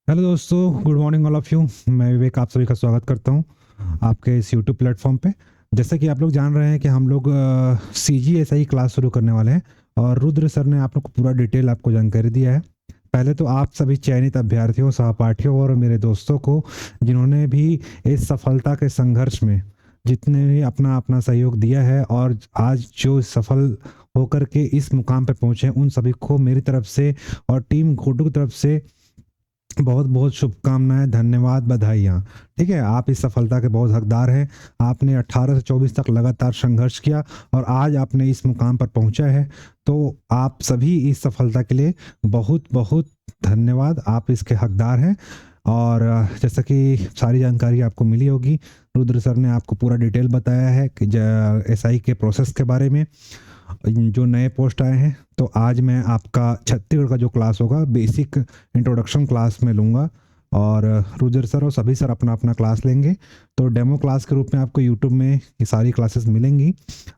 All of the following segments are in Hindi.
हेलो दोस्तों, good morning all of you. मैं विवेक आप सभी का स्वागत करता हूं आपके इस यूट्यूब प्लेटफॉर्म पे। जैसे कि आप लोग जान रहे हैं कि हम लोग सी जी एस आई क्लास शुरू करने वाले हैं और रुद्र सर ने आप लोग को पूरा डिटेल आपको जानकारी दिया है। पहले तो आप सभी चयनित अभ्यर्थियों, सहपाठियों और मेरे दोस्तों को जिन्होंने भी इस सफलता के संघर्ष में जितने भी अपना अपना सहयोग दिया है और आज जो सफल होकर के इस मुकाम पे पहुंचे हैं, उन सभी को मेरी तरफ से और टीम घोटू की तरफ से बहुत बहुत शुभकामनाएं, धन्यवाद, बधाइयाँ। ठीक है, आप इस सफलता के बहुत हकदार हैं। आपने 18 से 24 तक लगातार संघर्ष किया और आज आपने इस मुकाम पर पहुंचा है। तो आप सभी इस सफलता के लिए बहुत बहुत धन्यवाद, आप इसके हकदार हैं। और जैसा कि सारी जानकारी आपको मिली होगी, रुद्र सर ने आपको पूरा डिटेल बताया है कि एस आई के प्रोसेस के बारे में, जो नए पोस्ट आए हैं। तो आज मैं आपका छत्तीसगढ़ का जो क्लास होगा, बेसिक इंट्रोडक्शन क्लास में लूँगा और रुजर सर और सभी सर अपना अपना क्लास लेंगे। तो डेमो क्लास के रूप में आपको यूट्यूब में ये सारी क्लासेस मिलेंगी।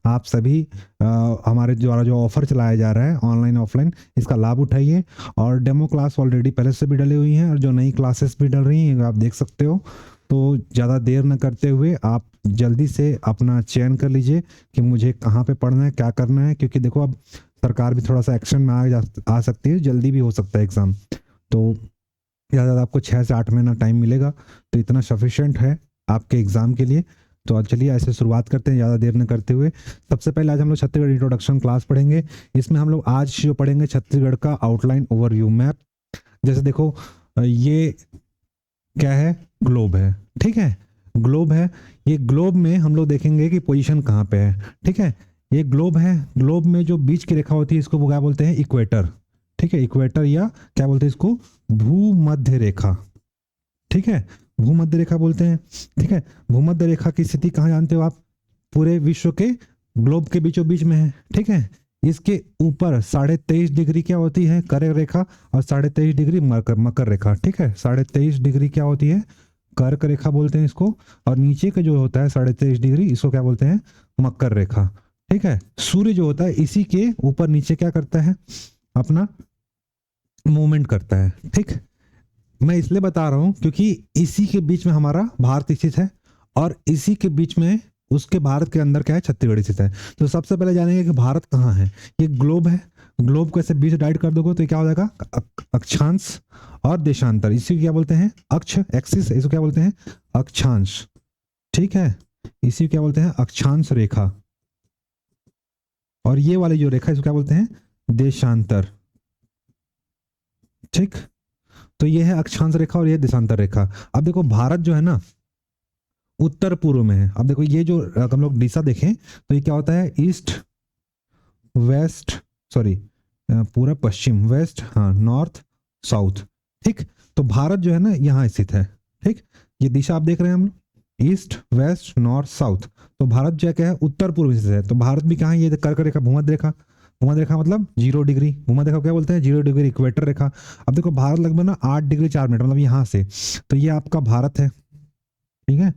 आप सभी हमारे द्वारा जो ऑफर चलाया जा रहा है ऑनलाइन ऑफलाइन, इसका लाभ उठाइए। और डेमो क्लास ऑलरेडी पहले से भी डली हुई हैं और जो नई क्लासेस भी डल रही हैं आप देख सकते हो। तो ज़्यादा देर न करते हुए आप जल्दी से अपना चयन कर लीजिए कि मुझे कहाँ पे पढ़ना है, क्या करना है, क्योंकि देखो अब सरकार भी थोड़ा सा एक्शन में आ सकती है, जल्दी भी हो सकता है एग्ज़ाम। तो ज़्यादा आपको 6 से 8 महीना टाइम मिलेगा, तो इतना सफिशेंट है आपके एग्ज़ाम के लिए। तो आज चलिए ऐसे शुरुआत करते हैं ज़्यादा देर न करते हुए। सबसे पहले आज हम लोग छत्तीसगढ़ इंट्रोडक्शन क्लास पढ़ेंगे। इसमें हम लोग आज जो पढ़ेंगे छत्तीसगढ़ का आउटलाइन ओवरव्यू मैप। जैसे देखो, ये क्या है, ग्लोब है। ठीक है, ग्लोब है। ये ग्लोब में हम लोग देखेंगे कि पोजीशन कहाँ पे है। ठीक है, ये ग्लोब है। ग्लोब में जो बीच की रेखा होती है इसको वो क्या बोलते हैं, इक्वेटर। ठीक है, इक्वेटर या क्या बोलते हैं इसको, भूमध्य रेखा। ठीक है, भूमध्य रेखा बोलते हैं। ठीक है, भूमध्य रेखा की स्थिति कहाँ जानते हो आप, पूरे विश्व के ग्लोब के बीचों बीच में है। ठीक है, इसके ऊपर 23.5 डिग्री क्या होती है, कर्क रेखा, और 23.5 डिग्री मकर मकर रेखा। ठीक है, 23.5 डिग्री क्या होती है, कर्क रेखा बोलते हैं इसको। और नीचे का जो होता है 23.5 डिग्री, इसको क्या बोलते हैं, मकर रेखा। ठीक है, सूर्य जो होता है इसी के ऊपर नीचे क्या करता है, अपना मूवमेंट करता है। ठीक, मैं इसलिए बता रहा हूं क्योंकि इसी के बीच में हमारा भारत स्थित है और इसी के बीच में उसके भारत के अंदर क्या है, छत्तीसगढ़ स्थित है। तो सबसे पहले जानेंगे कि भारत कहाँ है। ये ग्लोब है। ग्लोब को ऐसे बीच डाइड कर दोगे तो ये क्या हो जाएगा, अक्षांश और देशांतर। इसी को क्या बोलते हैं, अक्ष, एक्सिस, इसको क्या बोलते हैं, अक्षांश। ठीक है, इसी को क्या बोलते हैं, अक्षांश रेखा। और ये वाली जो रेखा इसको क्या बोलते हैं, देशांतर। ठीक, तो ये है अक्षांश रेखा और ये देशांतर रेखा। अब देखो भारत जो है ना, उत्तर पूर्व में है। अब देखो ये जो हम लोग दिशा देखें तो ये क्या होता है, ईस्ट वेस्ट, सॉरी, पूरा पश्चिम, वेस्ट, हाँ, नॉर्थ, साउथ। ठीक, तो भारत जो है ना यहाँ स्थित है। ठीक, ये दिशा आप देख रहे हैं हम लोग, ईस्ट वेस्ट नॉर्थ साउथ। तो भारत जो है क्या है, उत्तर पूर्व स्थित है। तो भारत भी कहाँ है, ये कर्क रेखा, भूमध्य रेखा। भूमध्य रेखा मतलब 0 डिग्री, भूमध्य रेखा क्या बोलते हैं, 0 डिग्री, इक्वेटर रेखा। अब देखो भारत लगभग ना 8 डिग्री 4 मिनट, मतलब यहाँ से। तो ये आपका भारत है। ठीक है,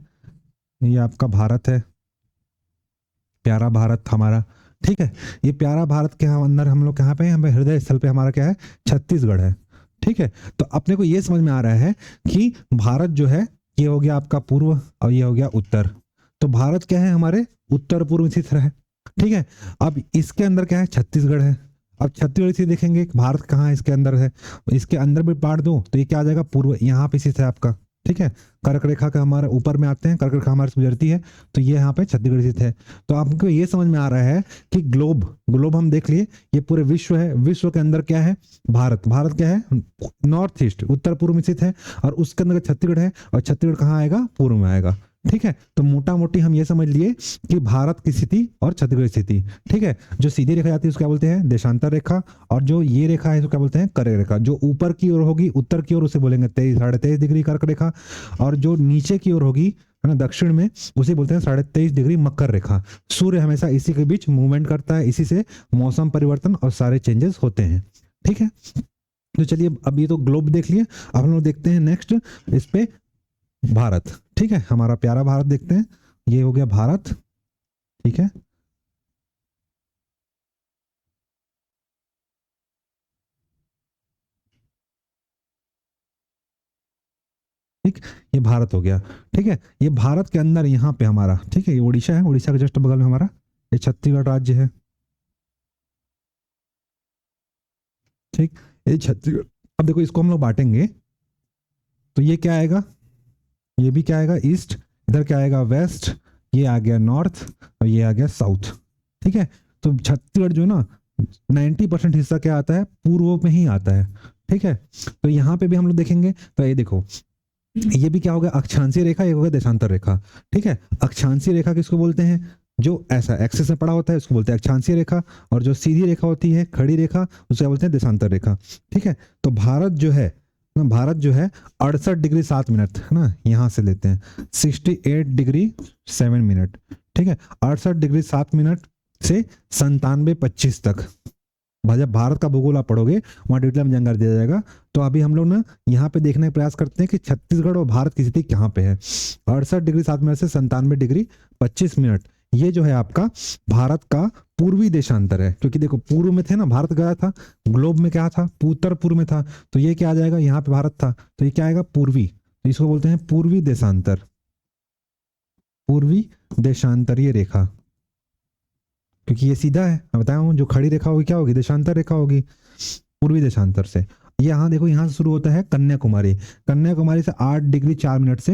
ये आपका भारत है, प्यारा भारत हमारा। ठीक है, ये प्यारा भारत के हम अंदर हम लोग कहाँ पे हैं, हमें हृदय स्थल पे हमारा क्या है, छत्तीसगढ़ है। ठीक है, तो अपने को ये समझ में आ रहा है कि भारत जो है, ये हो गया आपका पूर्व और ये हो गया उत्तर। तो भारत क्या है, हमारे उत्तर पूर्व स्थित है। ठीक है, अब इसके अंदर क्या है, छत्तीसगढ़ है। अब छत्तीसगढ़ से देखेंगे भारत कहाँ है, इसके अंदर है। इसके अंदर भी पार्ट दो तो ये क्या आ जाएगा, पूर्व, यहाँ पे स्थित है आपका। ठीक है, कर्क रेखा का हमारे ऊपर में आते हैं, कर्क रेखा हमारे से गुजरती है। तो ये यहाँ पे छत्तीसगढ़ स्थित है। तो आपको ये समझ में आ रहा है कि ग्लोब, ग्लोब हम देख लिए, ये पूरे विश्व है। विश्व के अंदर क्या है, भारत। भारत क्या है, नॉर्थ ईस्ट, उत्तर पूर्व में स्थित है। और उसके अंदर छत्तीसगढ़ है और छत्तीसगढ़ कहाँ आएगा, पूर्व में आएगा। ठीक है, तो मोटा मोटी हम ये समझ लिए कि भारत की स्थिति और छत्तीसगढ़ की स्थिति। ठीक है, जो सीधी रेखा जाती है उसको क्या बोलते हैं, देशांतर रेखा। और जो ये रेखा है इसको क्या बोलते हैं, कर्क रेखा। जो ऊपर की ओर होगी, उत्तर की ओर, उसे बोलेंगे 23 साढ़े 23 डिग्री कर्क रेखा। और जो नीचे की ओर होगी, है ना, दक्षिण में, उसे बोलते हैं 23.5 डिग्री मकर रेखा। सूर्य हमेशा इसी के बीच मूवमेंट करता है, इसी से मौसम परिवर्तन और सारे चेंजेस होते हैं। ठीक है, तो चलिए अब ये तो ग्लोब देख लिए। अब हम लोग देखते हैं नेक्स्ट इस पे भारत। ठीक है, हमारा प्यारा भारत देखते हैं। ये हो गया भारत। ठीक है, ठीक, ये भारत हो गया। ठीक है, ये भारत के अंदर यहाँ पे हमारा, ठीक है, ये उड़ीसा है, उड़ीसा के जस्ट बगल में हमारा ये छत्तीसगढ़ राज्य है। ठीक, ये छत्तीसगढ़। अब देखो इसको हम लोग बांटेंगे तो ये क्या आएगा, ये भी क्या आएगा ईस्ट, इधर क्या आएगा वेस्ट, ये आ गया नॉर्थ और ये आ गया साउथ। ठीक है, तो छत्तीसगढ़ जो है ना 90% हिस्सा क्या आता है, पूर्व में ही आता है। ठीक है, तो यहाँ पे भी हम लोग देखेंगे तो ये देखो, ये भी क्या होगा अक्षांशीय रेखा, ये होगा देशांतर रेखा। ठीक है, अक्षांशीय रेखा किसको बोलते हैं, जो ऐसा एक्सिस में पड़ा होता है उसको बोलते हैं अक्षांशीय रेखा, और जो सीधी रेखा होती है खड़ी रेखा उसको क्या बोलते हैं देशांतर रेखा। ठीक है, तो भारत जो है ना, भारत जो है 68 डिग्री 7 मिनट है ना, यहाँ से लेते हैं 68 डिग्री 7 मिनट। ठीक है, 68 डिग्री 7 मिनट से 97-25 तक। जब भारत का भूगोल आप पढ़ोगे वहाँ डिटेल में जानकारी दिया जाएगा। तो अभी हम लोग ना यहाँ पे देखने का प्रयास करते हैं कि छत्तीसगढ़ और भारत की स्थिति कहाँ पे है। 68 डिग्री 7 मिनट से 97 डिग्री 25 मिनट, ये जो है आपका भारत का पूर्वी देशांतर है। क्योंकि देखो पूर्व में थे ना, भारत गया था, ग्लोब में क्या था, उत्तर पूर्व में था, तो ये क्या आ जाएगा, यहाँ पे भारत था तो ये क्या आएगा पूर्वी, तो इसको बोलते हैं पूर्वी देशांतर, पूर्वी देशांतरीय रेखा। क्योंकि ये सीधा है, मैं बताया हूँ, जो खड़ी रेखा होगी क्या होगी, देशांतर रेखा होगी, पूर्वी देशांतर से। ये यहाँ देखो, यहाँ से शुरू होता है कन्याकुमारी, कन्याकुमारी से 8 डिग्री 4 मिनट से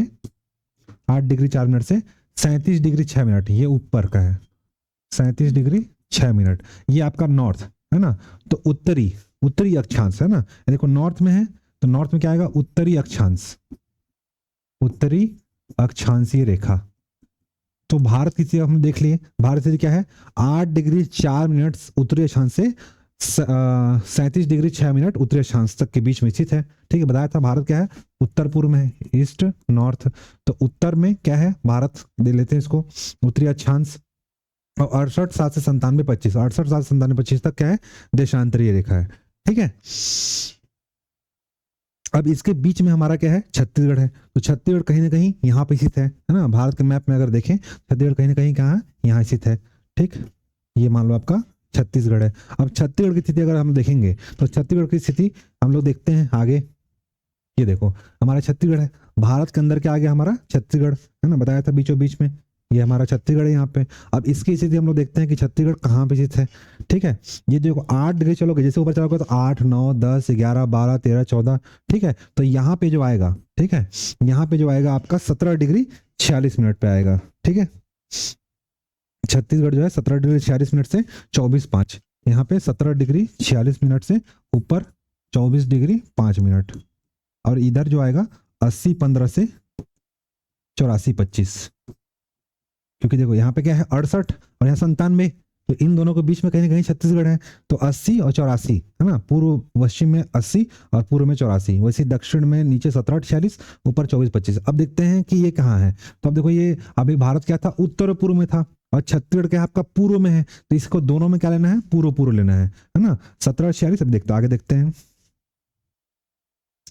8 डिग्री 4 मिनट से 37 डिग्री 6 मिनट, ये ऊपर का है 37 डिग्री 6 मिनट, ये आपका नॉर्थ है ना। तो उत्तरी, उत्तरी अक्षांश है ना, ये देखो नॉर्थ में है तो नॉर्थ में क्या आएगा उत्तरी अक्षांश, उत्तरी अक्षांशीय रेखा। तो भारत की स्थिति हमने देख लिए, भारत की स्थिति क्या है 8 डिग्री 4 मिनट उत्तरी अक्षांश से 37 डिग्री 6 मिनट उत्तरी अक्षांश तक के बीच में स्थित है। ठीक है, बताया था भारत क्या है उत्तर पूर्व में है, ईस्ट नॉर्थ। तो उत्तर में क्या है भारत, दे लेते हैं इसको उत्तरी अक्षांश, और 68 7 से 97 25, 68 7 से 97 25 तक क्या है देशांतरीय रेखा है। ठीक है, अब इसके बीच में हमारा क्या है छत्तीसगढ़ है, तो छत्तीसगढ़ कहीं ना कहीं यहाँ पे स्थित है ना, भारत के मैप में अगर देखें छत्तीसगढ़ कहीं ना कहीं कहाँ यहाँ स्थित है। ठीक, ये मान लो आपका छत्तीसगढ़ है। अब छत्तीसगढ़ की स्थिति अगर हम देखेंगे तो छत्तीसगढ़ की स्थिति हम लोग देखते हैं आगे, ये देखो हमारा छत्तीसगढ़ है, भारत के अंदर क्या आ गया हमारा छत्तीसगढ़ है ना, बताया था बीचों बीच में ये हमारा छत्तीसगढ़ है यहाँ पे। अब इसकी स्थिति हम लोग देखते हैं कि छत्तीसगढ़ कहाँ पे स्थित है। ठीक है, ये देखो 8 डिग्री चलोगे, जैसे ऊपर चलोगे तो 8 9 10 11 12 13 14। ठीक है, तो यहाँ पे जो आएगा, ठीक है, यहाँ पे जो आएगा आपका 17 डिग्री 46 मिनट पे आएगा। ठीक है, छत्तीसगढ़ जो है 17 डिग्री 46 मिनट से 24-5, यहाँ पे 17 डिग्री 46 मिनट से ऊपर 24 डिग्री 5 मिनट, और इधर जो आएगा 80-15 से 84-25। क्योंकि देखो यहाँ पे क्या है 68 और यहाँ 97, तो इन दोनों के बीच में कहीं ना कहीं छत्तीसगढ़ है, तो 80 और 84 है ना, पूर्व पश्चिम में 80 और पूर्व में 84, वैसे दक्षिण में नीचे 17 46 ऊपर 24-25। अब देखते हैं कि ये कहाँ है, तो अब देखो ये अभी भारत क्या था उत्तर पूर्व में था और छत्तीसगढ़ क्या है आपका पूर्व में है, तो इसको दोनों में क्या लेना है पूर्व पूर्व लेना है ना 17 46। अब देखते आगे देखते हैं,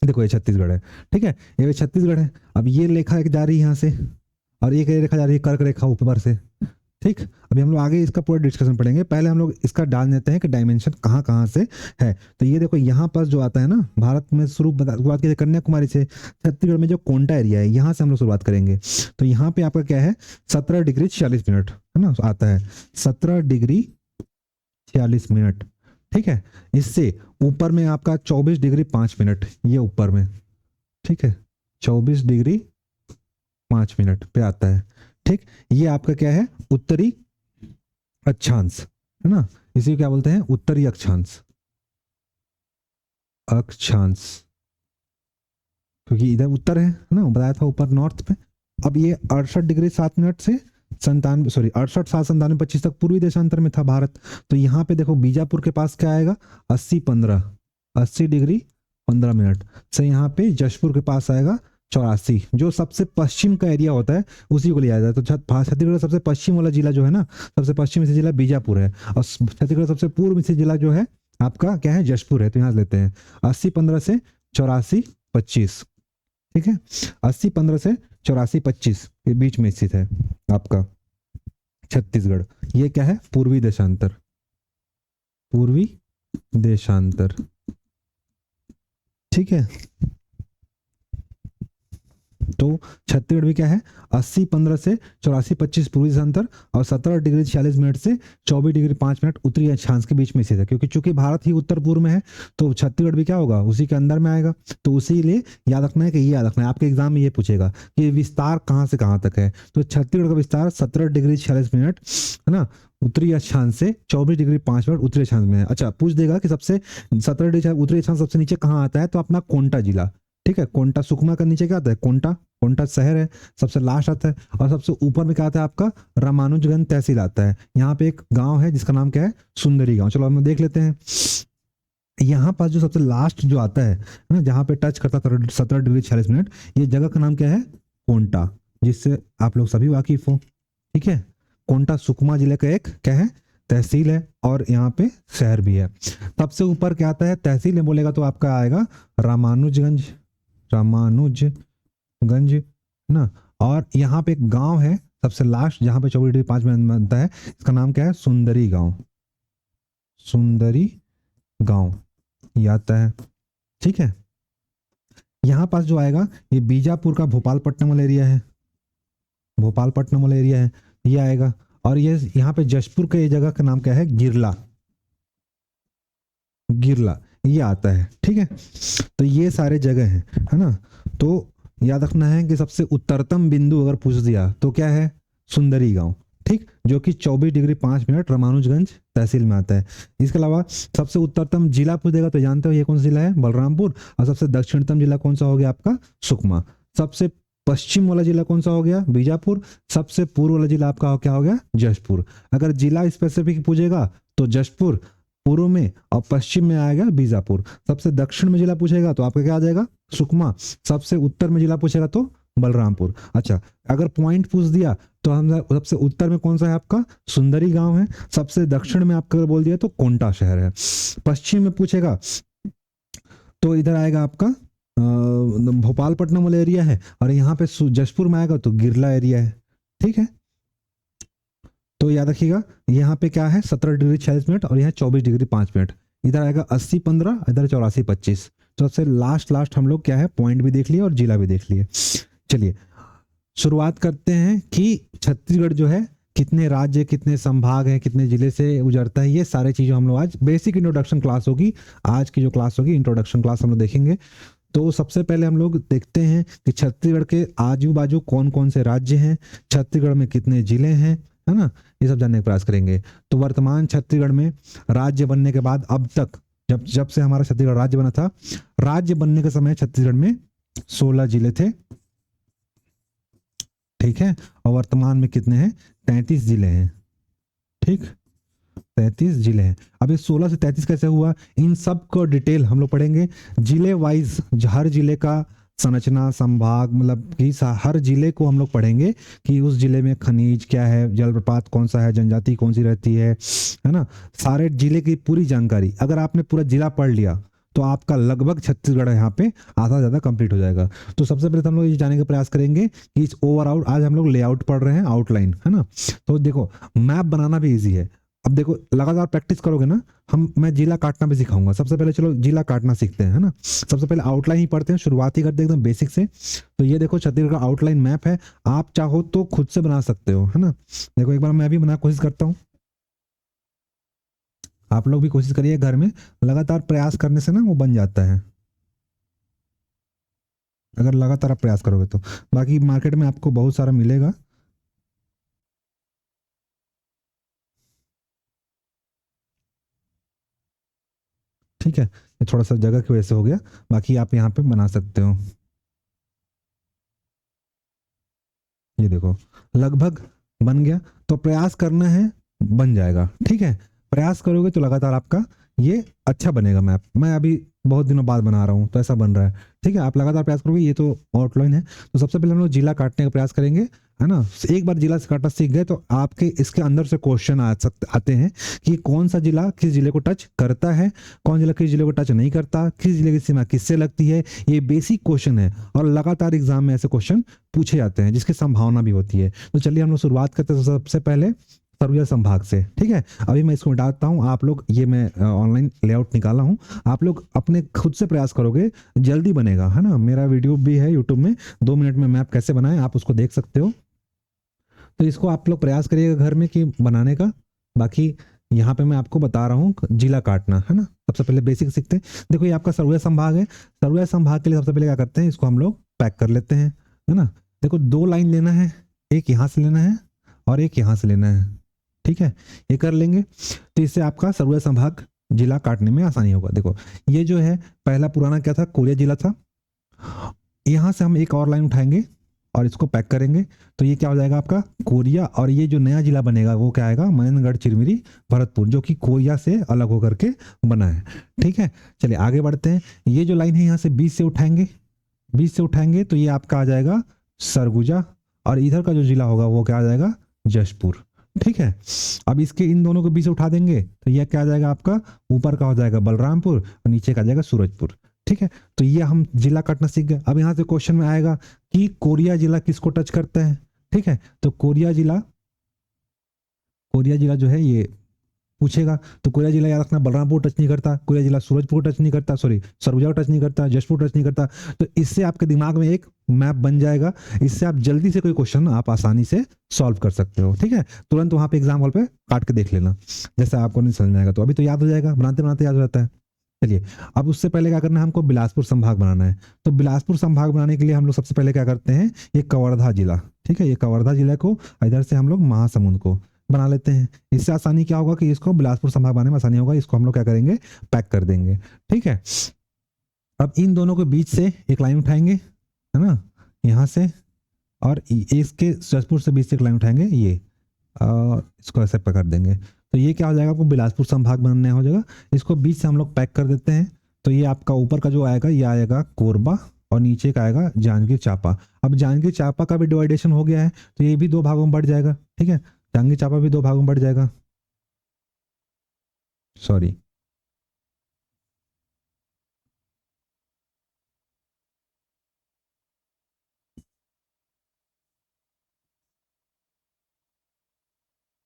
देखो ये छत्तीसगढ़ है। ठीक है, ये छत्तीसगढ़ है। अब ये रेखा जा रही है यहाँ से और एक रेखा जा रही है कर्क रेखा ऊपर से। ठीक, अभी हम लोग आगे इसका पूरा डिस्कशन पढ़ेंगे, पहले हम लोग इसका डाल देते हैं कि डायमेंशन कहाँ कहाँ से है। तो ये देखो यहाँ पर जो आता है ना, भारत में शुरुआत की कन्याकुमारी से, छत्तीसगढ़ में जो कोंटा एरिया है यहाँ से हम लोग शुरुआत करेंगे। तो यहाँ पे आपका क्या है 17 डिग्री 46 मिनट है ना, आता है 17 डिग्री 46 मिनट। ठीक है, इससे ऊपर में आपका 24 डिग्री 5 मिनट, ये ऊपर में। ठीक है, 24 डिग्री 5 मिनट पे आता है। ठीक, ये आपका क्या है उत्तरी अक्षांश है ना, इसी क्या बोलते हैं उत्तरी अक्षांश, अक्षांश, क्योंकि इधर उत्तर है ना, बताया था ऊपर नॉर्थ पे। अब ये 68 डिग्री 7 मिनट से 97 सॉरी 68 7 97 25 तक पूर्वी देशांतर में था भारत। तो यहाँ पे देखो बीजापुर के पास क्या आएगा 80 डिग्री 15 मिनट से, यहाँ पे जशपुर के पास आएगा 84, जो सबसे पश्चिम का एरिया होता है उसी को लिया जाता है। तो छत्तीसगढ़ का सबसे पश्चिम वाला जिला जो है ना, सबसे पश्चिम से जिला बीजापुर है, और छत्तीसगढ़ सबसे पूर्व से जिला जो है आपका क्या है जशपुर है। तो यहाँ से लेते हैं 80-15 से 84-25। ठीक है, 80-15 से 84-25 के बीच में स्थित है आपका छत्तीसगढ़। ये क्या है पूर्वी देशांतर, पूर्वी देशांतर। ठीक है, तो छत्तीसगढ़ भी क्या है 80-15 से 84-25 पूर्वी दिशांतर और 17 डिग्री 46 मिनट से 24 डिग्री 5 मिनट उत्तरी अक्षांश के बीच में स्थित है, क्योंकि चूंकि भारत ही उत्तर पूर्व में है तो छत्तीसगढ़ भी क्या होगा उसी के अंदर में आएगा। तो उसी लिए याद रखना है कि ये याद रखना है, आपके एग्जाम में ये पूछेगा कि विस्तार कहाँ से कहाँ तक है। तो छत्तीसगढ़ का विस्तार 17 डिग्री 46 मिनट है ना उत्तरी अक्षांश से 24 डिग्री 5 मिनट उत्तरी अक्षांश में है। अच्छा पूछ देगा कि सबसे 17 डिग्री उत्तरी अक्षांश सबसे नीचे कहाँ आता है, तो अपना कोंटा जिला, ठीक है। कोंटा सुकमा का नीचे क्या आता है, कोंटा, कोंटा शहर है, सबसे लास्ट आता है। और सबसे ऊपर में क्या आता है आपका रामानुजगंज तहसील आता है। यहाँ पे एक गांव है जिसका नाम क्या है सुंदरी गांव। चलो हम देख लेते हैं। यहाँ पास जो सबसे लास्ट जो आता है ना जहाँ पे टच करता है 17 डिग्री 46 मिनट, ये जगह का नाम क्या है कोंटा, जिससे आप लोग सभी वाकिफ हो, ठीक है। कोंटा सुकमा जिले का एक क्या है तहसील है और यहाँ पे शहर भी है। सबसे ऊपर क्या आता है तहसील में बोलेगा तो आपका आएगा रामानुजगंज, रामानुजगंज ना। और यहाँ पे एक गांव है सबसे लास्ट जहाँ पे 24 डिग्री 5 मिनट बनता है, इसका नाम क्या है सुंदरी गांव, सुंदरी गांव ये आता है, ठीक है। यहाँ पास जो आएगा ये बीजापुर का भोपालपट्टनम वाला एरिया है, भोपालपट्टनम वाला एरिया है ये आएगा। और ये यहाँ पे जशपुर का ये जगह का नाम क्या है गिरला, गिरला ये आता है, ठीक है। तो ये सारे जगह हैं है ना। तो याद रखना है कि सबसे उत्तरतम बिंदु अगर पूछ दिया तो क्या है सुंदरी गांव, ठीक, जो कि 24 डिग्री 5 मिनट रामानुजगंज तहसील में आता है। इसके अलावा सबसे उत्तरतम जिला पूछ देगा तो जानते हो ये कौन सा जिला है बलरामपुर। और सबसे दक्षिणतम जिला कौन सा हो गया आपका सुकमा। सबसे पश्चिम वाला जिला कौन सा हो गया बीजापुर। सबसे पूर्व वाला जिला आपका क्या हो गया जशपुर। अगर जिला स्पेसिफिक पूछेगा तो जशपुर पूर्व में और पश्चिम में आएगा बीजापुर। सबसे दक्षिण में जिला पूछेगा तो आपका क्या आ जाएगा सुकमा। सबसे उत्तर में जिला पूछेगा तो बलरामपुर। अच्छा अगर पॉइंट पूछ दिया तो हम सबसे उत्तर में कौन सा है आपका सुंदरी गांव है। सबसे दक्षिण में आपका बोल दिया तो कोंटा शहर है। पश्चिम में पूछेगा तो इधर आएगा आपका भोपालपट्टनम वाला एरिया है। और यहाँ पे जशपुर में आएगा तो गिरला एरिया है, ठीक है। तो याद रखिएगा यहाँ पे क्या है 17 डिग्री 46 मिनट और यहाँ 24 डिग्री 5 मिनट। इधर आएगा 80-15, इधर 84-25। तो सबसे लास्ट हम लोग क्या है पॉइंट भी देख लिए और जिला भी देख लिए। चलिए शुरुआत करते हैं कि छत्तीसगढ़ जो है कितने राज्य कितने संभाग हैं कितने जिले से गुजरता है, ये सारे चीज़ें हम लोग आज बेसिक इंट्रोडक्शन क्लास होगी। आज की जो क्लास होगी इंट्रोडक्शन क्लास हम लोग देखेंगे। तो सबसे पहले हम लोग देखते हैं कि छत्तीसगढ़ के आजू बाजू कौन कौन से राज्य हैं, छत्तीसगढ़ में कितने जिले हैं, है ना, ये सब जानने का प्रयास करेंगे। तो वर्तमान छत्तीसगढ़ में राज्य बनने के बाद अब तक जब से हमारा छत्तीसगढ़ राज्य बना था, राज्य बनने के समय छत्तीसगढ़ में 16 जिले थे, ठीक है। और वर्तमान में कितने हैं 33 जिले हैं, ठीक 33 जिले हैं। अब ये 16 से 33 कैसे हुआ इन सब को डिटेल हम लोग पढ़ेंगे। जिले वाइज हर जिले का संरचना संभाग मतलब कि हर जिले को हम लोग पढ़ेंगे कि उस जिले में खनिज क्या है, जलप्रपात कौन सा है, जनजाति कौन सी रहती है ना। सारे जिले की पूरी जानकारी अगर आपने पूरा जिला पढ़ लिया तो आपका लगभग छत्तीसगढ़ यहाँ पे आधा ज़्यादा कंप्लीट हो जाएगा। तो सबसे पहले तो हम लोग ये जानने का प्रयास करेंगे कि इस ओवरऑल आज हम लोग लेआउट पढ़ रहे हैं आउटलाइन, है ना। तो देखो मैप बनाना भी ईजी है। अब देखो लगातार प्रैक्टिस करोगे ना मैं जिला काटना भी सिखाऊंगा। सबसे पहले चलो जिला काटना सीखते हैं, है ना। सबसे पहले आउटलाइन ही पढ़ते हैं, शुरुआत ही करते हैं एकदम बेसिक से। तो ये देखो छत्तीसगढ़ का आउटलाइन मैप है, आप चाहो तो खुद से बना सकते हो, है ना। देखो एक बार मैं भी बना कोशिश करता हूँ, आप लोग भी कोशिश करिए घर में, लगातार प्रयास करने से ना वो बन जाता है अगर लगातार आप प्रयास करोगे तो। बाकी मार्केट में आपको बहुत सारा मिलेगा। ठीक है, ये थोड़ा सा जगह की वजह से हो गया, बाकी आप यहाँ पे बना सकते हो। ये देखो लगभग बन गया। तो प्रयास करना है बन जाएगा, ठीक है। प्रयास करोगे तो लगातार आपका ये अच्छा बनेगा मैप। मैं अभी बहुत दिनों बाद बना रहा हूँ तो ऐसा बन रहा है, ठीक है। आप लगातार प्रयास करोगे, ये तो आउटलाइन है। तो सबसे पहले हम लोग जिला काटने का प्रयास करेंगे, है ना। एक बार जिला से काटना सीख गए तो आपके इसके अंदर से क्वेश्चन आते हैं कि कौन सा जिला किस जिले को टच करता है, कौन जिला किस जिले को टच नहीं करता, किस जिले की सीमा किससे लगती है। ये बेसिक क्वेश्चन है और लगातार एग्जाम में ऐसे क्वेश्चन पूछे जाते हैं जिसकी संभावना भी होती है। तो चलिए हम लोग शुरुआत करते हैं। सबसे पहले सरगुजा संभाग से। ठीक है, अभी मैं इसको डालता हूँ, आप लोग ये मैं ऑनलाइन लेआउट निकाला हूँ, आप लोग अपने खुद से प्रयास करोगे जल्दी बनेगा, है ना। मेरा वीडियो भी है यूट्यूब में, 2 मिनट में मैप कैसे बनाएं आप उसको देख सकते हो। तो इसको आप लोग प्रयास करिएगा घर में कि बनाने का। बाकी यहाँ पे मैं आपको बता रहा हूँ जिला काटना, है ना। सबसे पहले बेसिक सीखते हैं। देखो ये आपका सरगुजा संभाग है, सरगुजा संभाग के लिए सबसे पहले क्या करते हैं, इसको हम लोग पैक कर लेते हैं, है ना। देखो 2 लाइन लेना है, एक यहाँ से लेना है और एक यहाँ से लेना है। ठीक है, ये कर लेंगे तो इससे आपका सरगुजा संभाग जिला काटने में आसानी होगा। देखो ये जो है पहला पुराना क्या था, कोरिया जिला था। यहाँ से हम एक और लाइन उठाएंगे और इसको पैक करेंगे तो ये क्या हो जाएगा आपका कोरिया, और ये जो नया जिला बनेगा वो क्या आएगा, मनेंद्रगढ़, चिरमिरी, भरतपुर, जो कि कोरिया से अलग होकर के बना है। ठीक है, चलिए आगे बढ़ते हैं। ये जो लाइन है यहाँ से 20 से उठाएंगे, 20 से उठाएंगे तो ये आपका आ जाएगा सरगुजा, और इधर का जो जिला होगा वो क्या आ जाएगा, जशपुर। ठीक है, अब इसके इन दोनों को 20 से उठा देंगे तो यह क्या आ जाएगा आपका, ऊपर का हो जाएगा बलरामपुर और नीचे का आ जाएगा सूरजपुर। ठीक है, तो ये हम जिला काटना सीख गए। अब यहाँ से क्वेश्चन में आएगा कि कोरिया जिला किसको टच करता है। ठीक है, तो कोरिया जिला जो है ये पूछेगा, तो कोरिया जिला याद रखना बलरामपुर टच नहीं करता, कोरिया जिला सूरजपुर टच नहीं करता, सॉरी सरगुजा टच नहीं करता, जशपुर टच नहीं करता। तो इससे आपके दिमाग में एक मैप बन जाएगा, इससे आप जल्दी से कोई क्वेश्चन आप आसानी से सॉल्व कर सकते हो। ठीक है, तुरंत वहां पे एग्जाम हॉल पे काट के देख लेना, जैसे आपको नहीं समझ में आएगा तो अभी तो याद हो जाएगा, बनाते बनाते याद हो जाता है। चलिए अब उससे पहले क्या करना है, हमको बिलासपुर संभाग बनाना है। तो बिलासपुर संभाग बनाने के लिए हम लोग सबसे पहले क्या करते हैं, ये कवर्धा जिला, ठीक है, ये कवर्धा जिला को इधर से हम लोग महासमुंद को बना लेते हैं। इससे आसानी क्या होगा कि इसको बिलासपुर संभाग बनाने में आसानी होगा, इसको हम लोग क्या करेंगे, पैक कर देंगे। ठीक है, अब इन दोनों के बीच से एक लाइन उठाएंगे, है ना, यहाँ से, और इसके जशपुर से बीच से एक लाइन उठाएंगे ये, और इसको ऐसे पकड़ देंगे तो ये क्या हो जाएगा, आपको बिलासपुर संभाग बनना हो जाएगा। इसको बीच से हम लोग पैक कर देते हैं तो ये आपका ऊपर का जो आएगा ये आएगा कोरबा, और नीचे का आएगा जांजगीर चांपा। अब जांजगीर चांपा का भी डिवाइडेशन हो गया है तो ये भी 2 भागों में बढ़ जाएगा। ठीक है, जांजगीर चांपा भी 2 भागों में बढ़ जाएगा, सॉरी।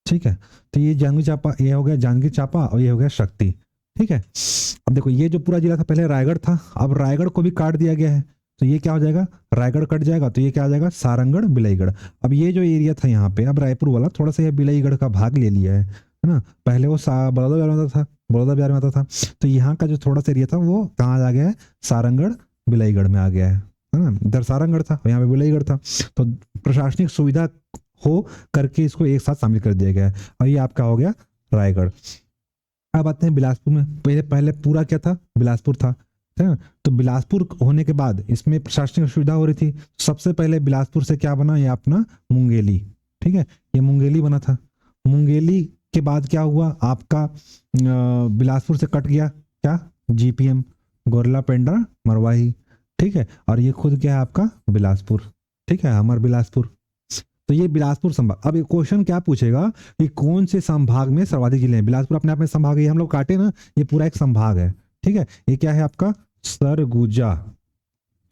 ठीक है, तो ये जांजगीर चांपा, ये हो गया जांजगीर चांपा, और ये हो गया शक्ति। ठीक है, अब देखो ये जो पूरा जिला था पहले रायगढ़ था, अब रायगढ़ को भी काट दिया गया है तो ये क्या हो जाएगा, रायगढ़ कट जाएगा तो ये क्या आ जाएगा, सारंगढ़, बिलाईगढ़। अब ये जो एरिया था यहाँ पे, अब रायपुर वाला थोड़ा सा ये बिलाईगढ़ का भाग ले लिया है ना। पहले वो बड़ौदा बिहार में आता था, बड़ौदा बिहार में आता था, तो यहाँ का जो थोड़ा सा एरिया था वो कहाँ आ गया है, सारंगढ़, बिलाईगढ़ में आ गया है ना। इधर सारंगढ़ था, यहाँ पे बिलाईगढ़ था, तो प्रशासनिक सुविधा हो करके इसको एक साथ शामिल कर दिया गया है, और ये आपका हो गया रायगढ़। अब आते हैं बिलासपुर में, पहले पहले पूरा क्या था, बिलासपुर था, है ना। तो बिलासपुर होने के बाद इसमें प्रशासनिक सुविधा हो रही थी, सबसे पहले बिलासपुर से क्या बना, ये अपना मुंगेली। ठीक है, ये मुंगेली बना था। मुंगेली के बाद क्या हुआ आपका, बिलासपुर से कट गया क्या, जीपीएम, गोरला पेंड्रा मरवाही। ठीक है, और ये खुद क्या है आपका बिलासपुर। ठीक है, अमर बिलासपुर। तो ये बिलासपुर संभाग। अब क्वेश्चन क्या पूछेगा कि कौन से संभाग में सर्वाधिक जिले हैं। बिलासपुर अपने आप में संभाग है, ये हम लोग काटे ना, ये पूरा एक संभाग है। ठीक है, ये क्या है आपका, सरगुजा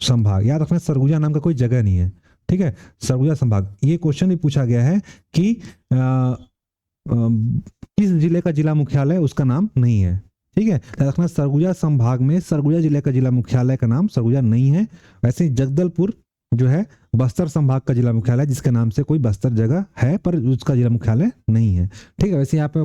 संभाग। याद रखना सरगुजा नाम का कोई जगह नहीं है। ठीक है, सरगुजा संभाग। ये क्वेश्चन भी पूछा गया है कि किस जिले का जिला मुख्यालय उसका नाम नहीं है। ठीक है, याद रखना सरगुजा संभाग में सरगुजा जिले का जिला मुख्यालय का नाम सरगुजा नहीं है। वैसे ही जगदलपुर जो है बस्तर संभाग का जिला मुख्यालय, जिसके नाम से कोई बस्तर जगह है पर उसका जिला मुख्यालय नहीं है। ठीक है, वैसे यहाँ पे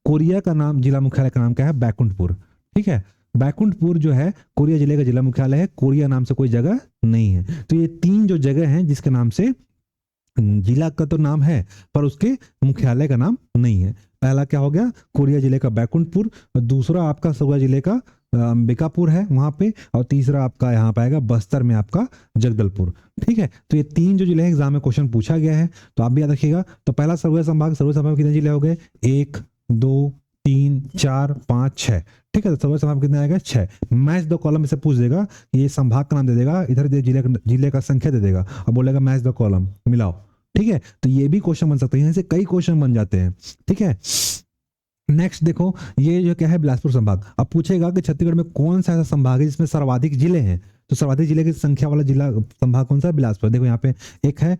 कोरिया का नाम, जिला मुख्यालय का नाम क्या है, बैकुंठपुर। ठीक है, बैकुंठपुर जो है कोरिया जिले का जिला मुख्यालय है, कोरिया नाम से कोई जगह नहीं है। तो ये 3 जो जगह हैं जिसके नाम से जिला का तो नाम है पर उसके मुख्यालय का नाम नहीं है। पहला क्या हो गया, कोरिया जिले का बैकुंठपुर, दूसरा आपका सरगुजा जिले का अंबिकापुर है वहां पे, और तीसरा आपका यहाँ पे आएगा बस्तर में आपका जगदलपुर। ठीक है, तो ये 3 जो जिले हैं एग्जाम में क्वेश्चन पूछा गया है, तो आप भी याद रखिएगा। तो पहला सरगुजा संभाग में कितने जिले हो गए, 1 2 3 4 5 6। ठीक है, तो सरगुजा संभाग कितने आएगा, 6। मैच द कॉलम इसे पूछ देगा, ये संभाग का नाम दे देगा, इधर जिले का संख्या दे देगा और बोलेगा मैच द कॉलम मिलाओ। ठीक है, तो ये भी क्वेश्चन बन सकते हैं, यहाँ से कई क्वेश्चन बन जाते हैं। ठीक है, नेक्स्ट देखो ये जो क्या है, बिलासपुर संभाग। अब पूछेगा कि छत्तीसगढ़ में कौन सा ऐसा संभाग है जिसमें सर्वाधिक जिले हैं, तो सर्वाधिक जिले की संख्या वाला जिला संभाग कौन सा है, बिलासपुर। देखो यहाँ पे एक है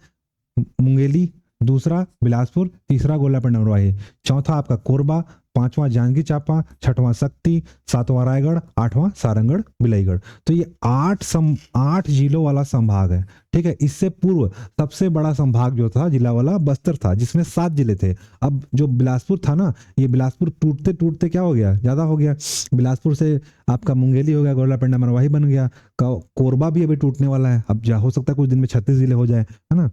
मुंगेली, दूसरा बिलासपुर, तीसरा गोलापिंड अमरवाही, चौथा आपका कोरबा, पांचवा जांजगीर चांपा, छठवां शक्ति, सातवां रायगढ़, आठवां सारंगढ़ बिलाईगढ़। तो ये 8 जिलों वाला संभाग है। ठीक है, इससे पूर्व सबसे बड़ा संभाग जो था जिला वाला बस्तर था, जिसमें 7 जिले थे। अब जो बिलासपुर था ना, ये बिलासपुर टूटते टूटते क्या हो गया, ज्यादा हो गया। बिलासपुर से आपका मुंगेली हो गया, गोलापिंड अमरवाही बन गया, कोरबा भी अभी टूटने वाला है। अब हो सकता है कुछ दिन में 36 जिले हो जाए, है ना।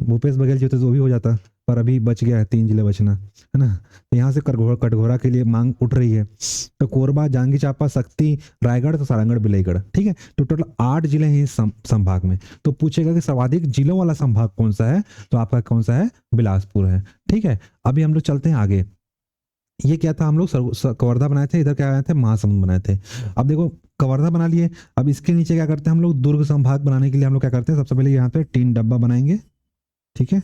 भूपेश बघेल जी होते तो वो भी हो जाता, पर अभी बच गया है 3 जिले बचना, है ना। तो यहाँ से कटघोरा के लिए मांग उठ रही है। तो कोरबा, जांजगीर चांपा, शक्ति, रायगढ़, तो सारंगढ़ बिलाईगढ़। ठीक है, तो टोटल 8 जिले हैं इस संभाग में। तो पूछेगा कि सर्वाधिक जिलों वाला संभाग कौन सा है, तो आपका कौन सा है, बिलासपुर है। ठीक है, अभी हम लोग चलते हैं आगे। ये क्या था, हम लोग कवर्धा बनाए थे, इधर क्या बनाए थे, महासमुंद बनाए थे। अब देखो कवर्धा बना लिए, अब इसके नीचे क्या करते हैं हम लोग, दुर्ग संभाग बनाने के लिए हम लोग क्या करते हैं, सबसे पहले यहाँ पे 3 डब्बा बनाएंगे। ठीक है,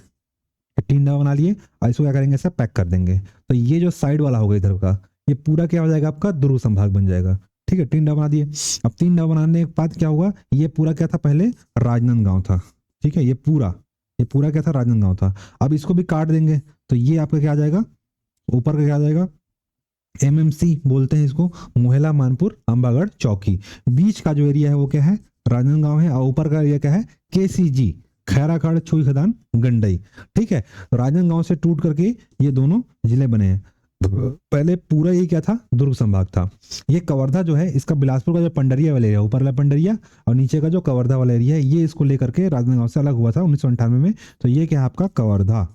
3 डब्बा बना लिए और इसको क्या करेंगे, ऐसा पैक कर देंगे। तो ये जो साइड वाला होगा इधर का, ये पूरा क्या हो जाएगा, आपका दुर्ग संभाग बन जाएगा। ठीक है, 3 डब्बा बना दिए। अब 3 डब्बा बनाने के बाद क्या हुआ, ये पूरा क्या था, पहले राजनांदगांव था। ठीक है, ये पूरा क्या था, राजनांदगांव था। अब इसको भी काट देंगे, तो ये आपका क्या आ जाएगा, ऊपर का क्या आ जाएगा, एमएमसी बोलते हैं इसको, मोहला, मानपुर, अंबागढ़, चौकी। बीच का जो एरिया है वो क्या है, राजनांदगांव है, और ऊपर का एरिया क्या है, केसीजी, खैराखड़, छुई खदान, गंडई। ठीक है, राजनांदगांव से टूट करके ये दोनों जिले बने हैं। पहले पूरा ये क्या था, दुर्ग संभाग था। ये कवर्धा जो है, इसका बिलासपुर का जो पंडरिया वाला एरिया, ऊपर वाला पंडरिया और नीचे का जो कवर्धा वाला एरिया है, ये इसको लेकर के राजनांदगांव से अलग हुआ था 1998 में। तो ये क्या है, आपका कवर्धा।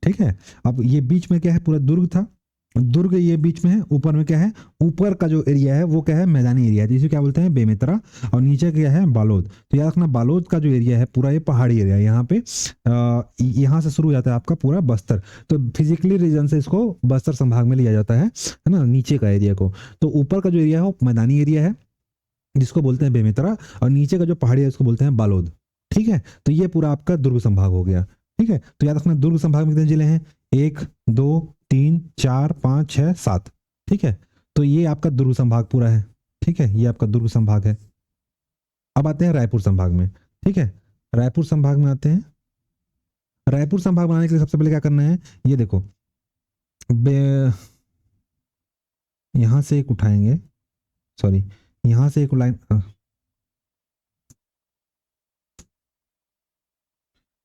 ठीक है, अब ये बीच में क्या है, पूरा दुर्ग था, दुर्ग ये बीच में है। ऊपर में क्या है, ऊपर का जो एरिया है वो क्या है, मैदानी एरिया है, जिसे क्या बोलते हैं, बेमेतरा। और नीचे क्या है, बालोद। तो याद रखना, बालोद का जो एरिया है पूरा ये पहाड़ी एरिया है। यहाँ पे यहाँ से शुरू हो जाता है आपका पूरा बस्तर। तो फिजिकली रीजन से इसको बस्तर संभाग में लिया जाता है ना, नीचे का एरिया को। तो ऊपर का जो एरिया है वो मैदानी एरिया है, जिसको बोलते हैं बेमेतरा, और नीचे का जो पहाड़ी है उसको बोलते हैं बालोद। ठीक है, तो ये पूरा आपका दुर्ग संभाग हो गया। ठीक है, तो याद रखना, दुर्ग संभाग में कितने जिले हैं, 1 2 3 4 5 6 7। ठीक है, तो ये आपका दुर्ग संभाग पूरा है। ठीक है, ये आपका दुर्ग संभाग है। अब आते हैं रायपुर संभाग में। ठीक है, रायपुर संभाग में आते हैं। रायपुर संभाग बनाने के लिए सबसे पहले क्या करना है, ये देखो, यहां से एक उठाएंगे, सॉरी, यहां से एक लाइन,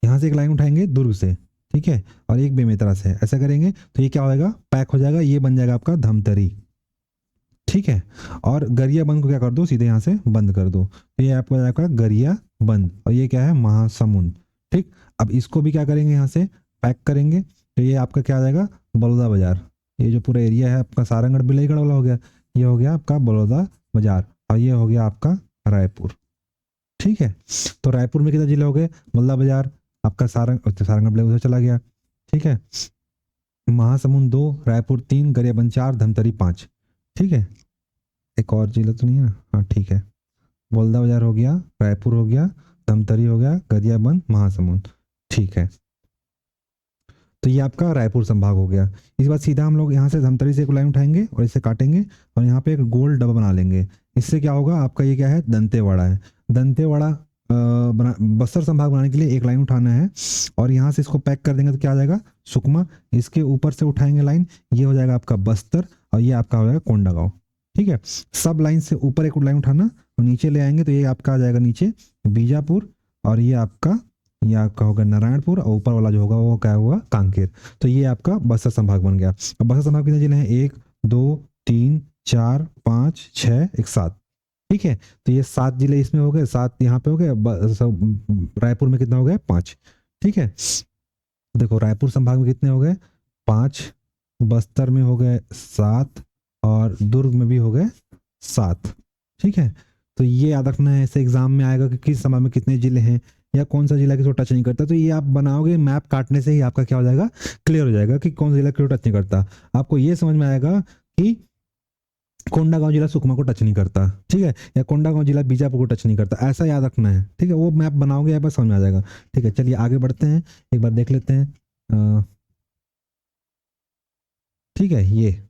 यहां से एक लाइन उठाएंगे दुर्ग से। ठीक है, और एक बेमेतरा से, ऐसा करेंगे तो ये क्या होगा, पैक हो जाएगा, ये बन जाएगा आपका धमतरी। ठीक है, और गरिया बंद को क्या कर दो, सीधे यहाँ से बंद कर दो, तो ये आपका जाएगा गरिया बंद, और ये क्या है, महासमुंद। ठीक, अब इसको भी क्या करेंगे, यहाँ से पैक करेंगे, तो ये आपका क्या आ जाएगा, बलौदा बाजार। ये जो पूरा एरिया है आपका सारंगढ़ बिलाईगढ़ वाला हो गया, ये हो गया आपका बलौदा बाजार, और ये हो गया आपका रायपुर। ठीक है, तो रायपुर में कितने जिले हो गए, बलौदा बाजार, आपका सारंगढ़ बिलाईगढ़ चला गया। ठीक है, महासमुंद 2, रायपुर 3, गरियाबंद 4, धमतरी 5। ठीक है, एक और जिला तो नहीं है ना, हाँ ठीक है, बलौदा बाजार हो गया, रायपुर हो गया, धमतरी हो गया, गरियाबंद, महासमुंद। ठीक है, तो ये आपका रायपुर संभाग हो गया। इस बार सीधा हम लोग यहाँ से धमतरी से एक लाइन उठाएंगे और इसे काटेंगे, और यहाँ पे एक गोल डब्बा बना लेंगे। इससे क्या होगा, आपका ये क्या है, दंतेवाड़ा है। दंतेवाड़ा बस्तर संभाग बनाने के लिए एक लाइन उठाना है, और यहाँ से इसको पैक कर देंगे तो क्या आ जाएगा, सुकमा। इसके ऊपर से उठाएंगे लाइन, ये हो जाएगा आपका बस्तर, और ये आपका हो जाएगा कोंडागांव। ठीक है, सब लाइन से ऊपर एक लाइन उठाना और नीचे ले आएंगे, तो ये आपका आ जाएगा नीचे बीजापुर, और ये आपका होगा नारायणपुर, और ऊपर वाला जो होगा वो क्या होगा, कांकेर। तो ये आपका बस्तर संभाग बन गया। अब बस्तर संभाग कितने जिले हैं, 1 2 3 4 5 6 1 7। ठीक है, तो ये 7 जिले इसमें हो गए, 7 यहाँ पे हो गए, रायपुर में कितना हो गया, 5। ठीक है, देखो रायपुर संभाग में कितने हो गए, 5, बस्तर में हो गए 7, और दुर्ग में भी हो गए 7। ठीक है, तो ये याद रखना है, ऐसे एग्जाम में आएगा कि किस संभाग में कितने जिले हैं, या कौन सा जिला किसको टच नहीं करता। तो ये आप बनाओगे, मैप काटने से ही आपका क्या हो जाएगा, क्लियर हो जाएगा कि कौन सा जिला क्यों टच नहीं करता। आपको ये समझ में आएगा कि कोंडागांव जिला सुकमा को टच नहीं करता, ठीक है, या कोंडागांव जिला बीजापुर को टच नहीं करता, ऐसा याद रखना है। ठीक है, वो मैप बनाओगे या बस समझ में आ जाएगा। ठीक है, चलिए आगे बढ़ते हैं, एक बार देख लेते हैं। ठीक है, ये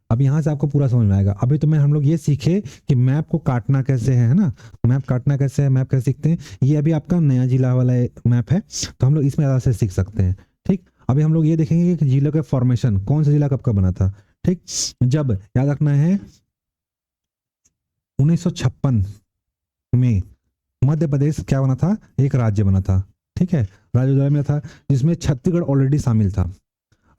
अब यहाँ से आपको पूरा समझ में आएगा। अभी तो हम लोग ये सीखे कि मैप को काटना कैसे है ना, मैप काटना कैसे है, मैप कैसे सीखते हैं। ये अभी आपका नया जिला वाला मैप है, तो हम लोग इसमें ज़्यादा से सीख सकते हैं। ठीक, अभी हम लोग ये देखेंगे कि जिलों के फॉर्मेशन, कौन सा जिला कब कब बना था। ठीक, जब याद रखना है 1956 में मध्य प्रदेश क्या बना था, एक राज्य बना था। ठीक है, राज्य उदय में था जिसमें छत्तीसगढ़ ऑलरेडी शामिल था।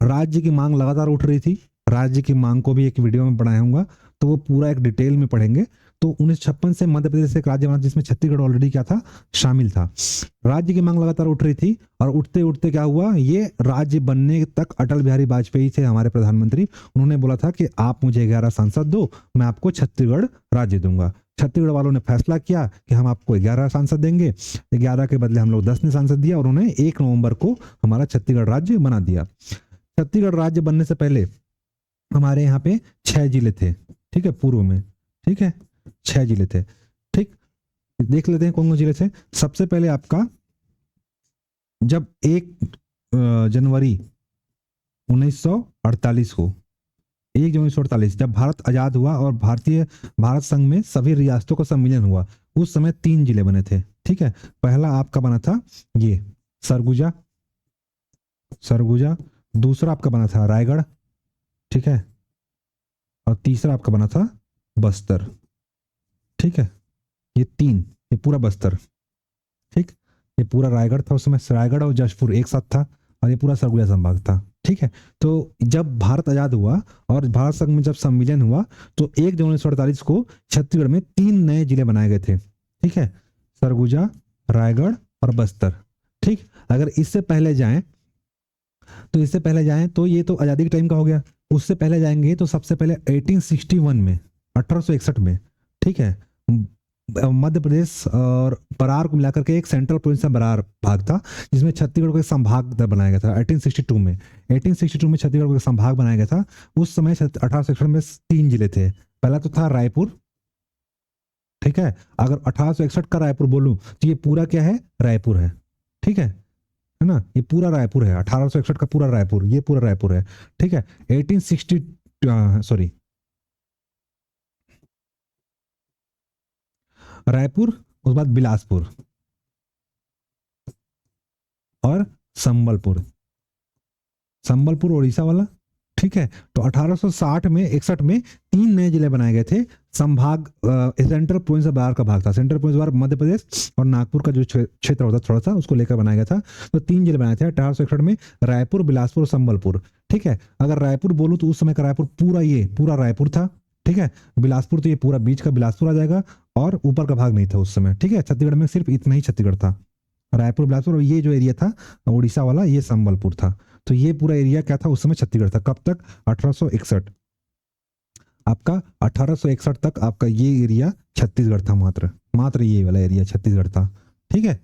राज्य की मांग लगातार उठ रही थी, राज्य की मांग को भी एक वीडियो में बनाऊंगा तो वो पूरा एक डिटेल में पढ़ेंगे। तो 1956 से मध्य प्रदेश एक राज्य बना जिसमें छत्तीसगढ़ ऑलरेडी क्या था, शामिल था। राज्य की मांग लगातार उठ रही थी और उठते उठते क्या हुआ, ये राज्य बनने तक अटल बिहारी वाजपेयी थे हमारे प्रधानमंत्री। उन्होंने बोला था कि आप मुझे 11 सांसद दो, मैं आपको छत्तीसगढ़ राज्य दूंगा। छत्तीसगढ़ वालों ने फैसला किया कि हम आपको 11 सांसद देंगे, 11 के बदले हम लोग 10 ने सांसद दिया और उन्होंने 1 नवंबर को हमारा छत्तीसगढ़ राज्य बना दिया। छत्तीसगढ़ राज्य बनने से पहले हमारे यहाँ पे 6 जिले थे। ठीक है, पूर्व में। ठीक है, 6 जिले थे। ठीक, देख लेते हैं कौन कौन जिले थे। सबसे पहले आपका जब 1 जनवरी 1948 को, 1 जनवरी 1948 जब भारत आजाद हुआ और भारत संघ में सभी रियासतों का सम्मिलन हुआ, उस समय 3 जिले बने थे। ठीक है, पहला आपका बना था ये सरगुजा, दूसरा आपका बना था रायगढ़। ठीक है, और तीसरा आपका बना था बस्तर। ठीक है, ये 3, ये पूरा बस्तर। ठीक, ये पूरा रायगढ़ था उस समय, रायगढ़ और जशपुर एक साथ था और ये पूरा सरगुजा संभाग था। ठीक है, तो जब भारत आजाद हुआ और भारत संघ में जब सम्मिलन हुआ तो 1 जनवरी 1948 को छत्तीसगढ़ में 3 नए जिले बनाए गए थे। ठीक है, सरगुजा, रायगढ़ और बस्तर। ठीक, अगर इससे पहले जाएं तो ये तो आज़ादी के टाइम का हो गया। उससे पहले जाएंगे तो सबसे पहले 1861 में, 1861 में। ठीक है, मध्य प्रदेश और बरार को मिलाकर के एक सेंट्रल प्रोविंस का बरार भाग था जिसमें छत्तीसगढ़ को एक संभाग बनाया गया था। 1862 में छत्तीसगढ़ को एक संभाग बनाया गया था। उस समय 1861 में 3 जिले थे। पहला तो था रायपुर। ठीक है, अगर 1861 का रायपुर बोलूं तो ये पूरा क्या है, रायपुर है। ठीक है ना, ये पूरा रायपुर है। 1861 का पूरा रायपुर, ये पूरा रायपुर है। ठीक है, 1860 रायपुर, उसके बाद बिलासपुर और संबलपुर उड़ीसा वाला। ठीक है, तो 1860 में 61 में 3 नए जिले बनाए गए थे। संभाग सेंट्रल प्रोविंस बार का भाग था। सेंट्रल प्रोविंस बार मध्य प्रदेश और नागपुर का जो क्षेत्र होता थोड़ा सा, उसको लेकर बनाया गया था। तो 3 जिले बनाए थे 1861 में, रायपुर, बिलासपुर, संबलपुर। ठीक है, अगर रायपुर बोलूं तो उस समय का रायपुर पूरा रायपुर था। ठीक है, बिलासपुर तो ये पूरा बीच का बिलासपुर आ जाएगा और ऊपर का भाग नहीं था उस समय। ठीक है, छत्तीसगढ़ में सिर्फ इतना ही छत्तीसगढ़ था, रायपुर, बिलासपुर, और ये जो एरिया था उड़ीसा वाला, ये संबलपुर था। तो ये पूरा एरिया क्या था उस समय, छत्तीसगढ़ था। कब तक, 1861। आपका 1861 तक आपका ये एरिया छत्तीसगढ़ था, मात्र ये वाला एरिया छत्तीसगढ़ था। ठीक है,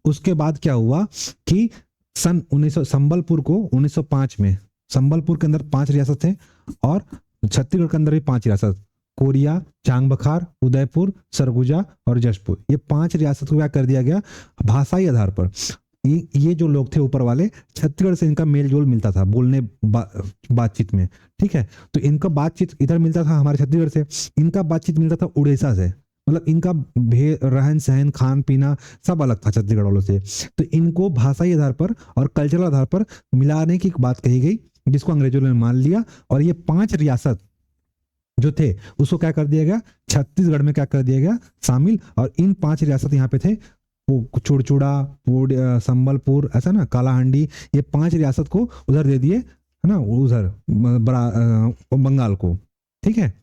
उसके बाद क्या हुआ कि सन 1900 संबलपुर को 1905 में, संबलपुर के अंदर 5 रियासत थे और छत्तीसगढ़ के अंदर भी 5 रियासत, कोरिया, चांगबखार, उदयपुर, सरगुजा और जशपुर। ये 5 रियासत को क्या कर दिया गया, भाषाई आधार पर। ये जो लोग थे ऊपर वाले, छत्तीसगढ़ से इनका मेल जोल मिलता था बोलने बातचीत में। ठीक है, तो इनका बातचीत इधर मिलता था हमारे छत्तीसगढ़ से, इनका बातचीत मिलता था उड़ीसा से। मतलब इनका रहन सहन, खान पीना सब अलग था छत्तीसगढ़ वालों से। तो इनको भाषाई आधार पर और कल्चरल आधार पर मिलाने की बात कही गई, जिसको अंग्रेजों ने मान लिया। और ये 5 रियासत जो थे उसको क्या कर दिया गया, छत्तीसगढ़ में क्या कर दिया गया, शामिल। और इन 5 रियासत यहाँ पे थे, वो चुड़चुड़ा, संबलपुर, ऐसा ना, कालाहांडी, ये 5 रियासत को उधर दे दिए, है ना, उधर बंगाल को। ठीक है,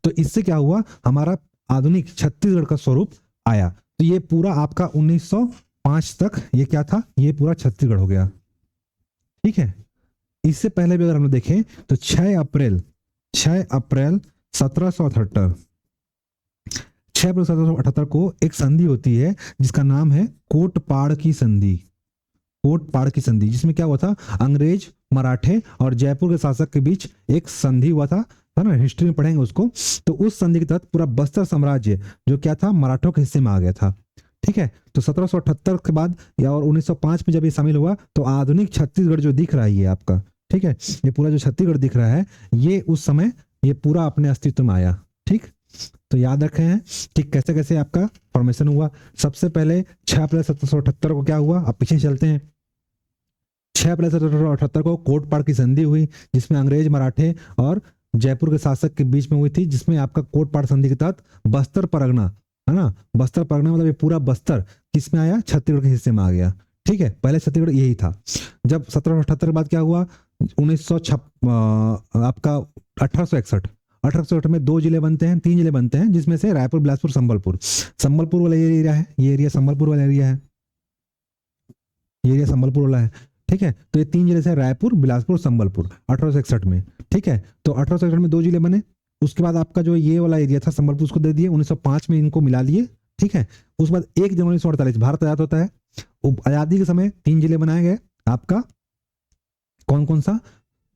तो इससे क्या हुआ, हमारा आधुनिक छत्तीसगढ़ का स्वरूप आया। तो ये पूरा आपका 1905 तक ये क्या था, ये पूरा छत्तीसगढ़ हो गया। ठीक है, इससे पहले भी अगर हम लोग देखें तो 6 अप्रैल 1778 को एक संधि होती है जिसका नाम है कोटपाड़ की संधि। जिसमें क्या हुआ था, अंग्रेज, मराठे और जयपुर के शासक के बीच एक संधि हुआ था, है ना, हिस्ट्री में पढ़ेंगे उसको। तो उस संधि के तहत पूरा बस्तर साम्राज्य जो क्या था, मराठों के हिस्से में आ गया था। ठीक है, तो 1778 के बाद या और 1905 में जब ये शामिल हुआ तो आधुनिक छत्तीसगढ़ जो दिख रहा है ये आपका, ठीक है, ये पूरा जो छत्तीसगढ़ दिख रहा है, ये उस समय ये पूरा अपने अस्तित्व में आया। ठीक, तो याद रखे हैं कि कैसे कैसे आपका फॉर्मेशन हुआ। सबसे पहले 6 अप्रैल 1778 को क्या हुआ, आप पीछे चलते हैं। 6 अप्रैल 1778 को कोटपाड़ की संधि हुई, जिसमें अंग्रेज, मराठे और जयपुर के शासक के बीच में हुई थी, जिसमें आपका कोटपाड़ संधि के तहत बस्तर परगना, है ना, बस्तर परगना मतलब ये पूरा बस्तर किसमें आया, छत्तीसगढ़ के हिस्से में आ गया। ठीक है, पहले छत्तीसगढ़ यही था। जब 1778 के बाद क्या हुआ, 1900 आपका 1861 में 2 जिले बनते हैं, 3 जिले बनते हैं, जिसमें से रायपुर, बिलासपुर, संबलपुर। संबलपुर वाला ये एरिया है, ये एरिया संबलपुर वाला एरिया है, ये एरिया संबलपुर वाला है। ठीक है, तो ये 3 जिले से रायपुर, बिलासपुर, संबलपुर 1861 में। ठीक है, तो 1861 में 2 जिले बने। उसके बाद आपका जो ये वाला एरिया था संबलपुर, उसको दे दिए, 1905 में इनको मिला लिए। ठीक है, उसके बाद 1 जनवरी 1948 भारत आजाद होता है। आजादी के समय 3 जिले बनाए गए आपका, कौन कौन सा,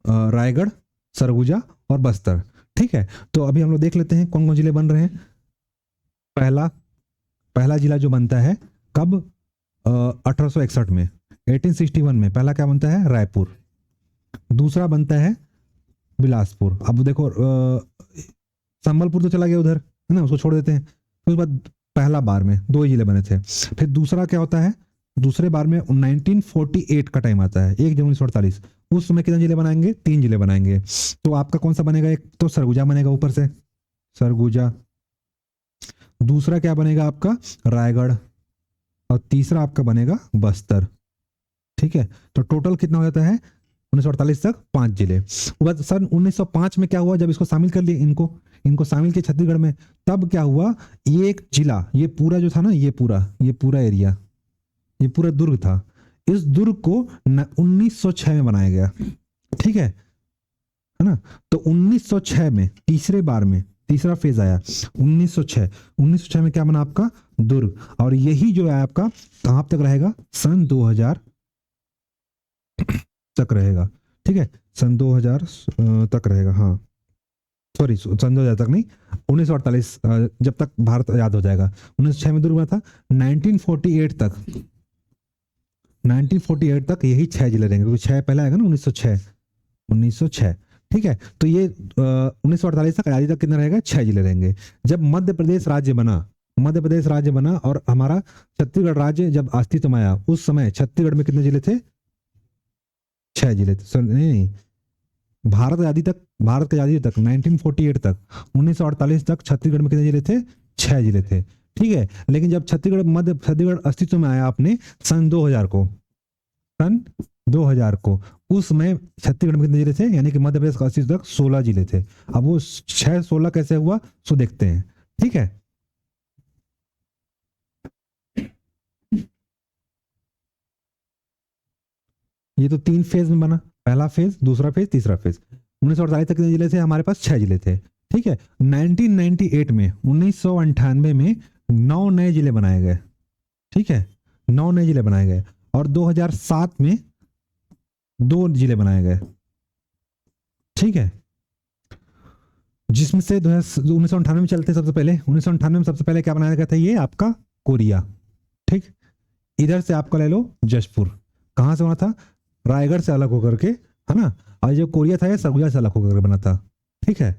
रायगढ़, सरगुजा और बस्तर। ठीक है, तो अभी हम लोग देख लेते हैं कौन कौन जिले बन रहे हैं। पहला जिला जो बनता है कब, 1861 में, 1861 में पहला क्या बनता है, रायपुर। दूसरा बनता है बिलासपुर। अब देखो संबलपुर तो चला गया उधर, है ना, उसको छोड़ देते हैं। उसके बाद पहला बार में 2 जिले बने थे। फिर दूसरा क्या होता है, दूसरे बार में 1948 का टाइम आता है, 1 जनवरी 1948। उस समय कितने जिले बनाएंगे, 3 जिले बनाएंगे। तो आपका कौन सा बनेगा, एक तो सरगुजा बनेगा ऊपर से, सरगुजा। दूसरा क्या बनेगा आपका, रायगढ़। और तीसरा आपका बनेगा बस्तर। ठीक है, तो टोटल कितना हो जाता है 1948 तक 5 जिले। उसके बाद सन 1905 में क्या हुआ, जब इसको शामिल कर लिए, इनको शामिल किया छत्तीसगढ़ में, तब क्या हुआ, ये एक जिला, ये पूरा जो था ना, ये पूरा एरिया, ये पूरा दुर्ग था, इस दुर्ग को 1906 में बनाया गया। ठीक है ना, तो 1906 में तीसरे बार में तीसरा फेज आया, 1906 में क्या बना आपका, दुर्ग। और यही जो है आपका कहां तक रहेगा, सन 2000 तक रहेगा। ठीक है, सन 2000 तक रहेगा, हाँ सॉरी, सन 2000 तक नहीं, 1948 जब तक भारत आजाद हो जाएगा। 1906 में दुर्ग बना था। 1948 तक यही 6 जिले रहेंगे, क्योंकि 6 पहले आएगा ना, 1906। ठीक है, तो ये 1948 तक, आजादी तक कितना रहेगा, 6 जिले रहेंगे। जब मध्य प्रदेश राज्य बना और हमारा छत्तीसगढ़ राज्य जब अस्तित्व में आया, उस समय छत्तीसगढ़ में कितने जिले थे, 6 जिले थे। नहीं, भारत की आजादी तक 1948 तक, 1948 तक छत्तीसगढ़ में कितने जिले थे, 6 जिले थे। ठीक है, लेकिन जब छत्तीसगढ़ अस्तित्व में आया अपने सन 2000 को, उस समय छत्तीसगढ़ में कितने जिले थे, यानी कि मध्य प्रदेश का अस्तित्व तक 16 जिले थे। अब वो 6-16 कैसे हुआ, सो देखते हैं। ठीक है, ये तो 3 फेज में बना, पहला फेज, दूसरा फेज, तीसरा फेज। 1948 तक कितने जिले थे, हमारे पास 6 जिले थे। ठीक है, 1998 में 9 नए जिले बनाए गए। ठीक है, 9 नए जिले बनाए गए, और 2007 में 2 जिले बनाए गए। ठीक है, जिसमें से 1998 में चलते, सबसे पहले 1998 में सबसे पहले क्या बनाया गया था, ये आपका कोरिया। ठीक, इधर से आपका ले लो जशपुर, कहां से बना था, रायगढ़ से अलग होकर के, है ना। और जो कोरिया था ये सरगुजा से अलग होकर बना था। ठीक है,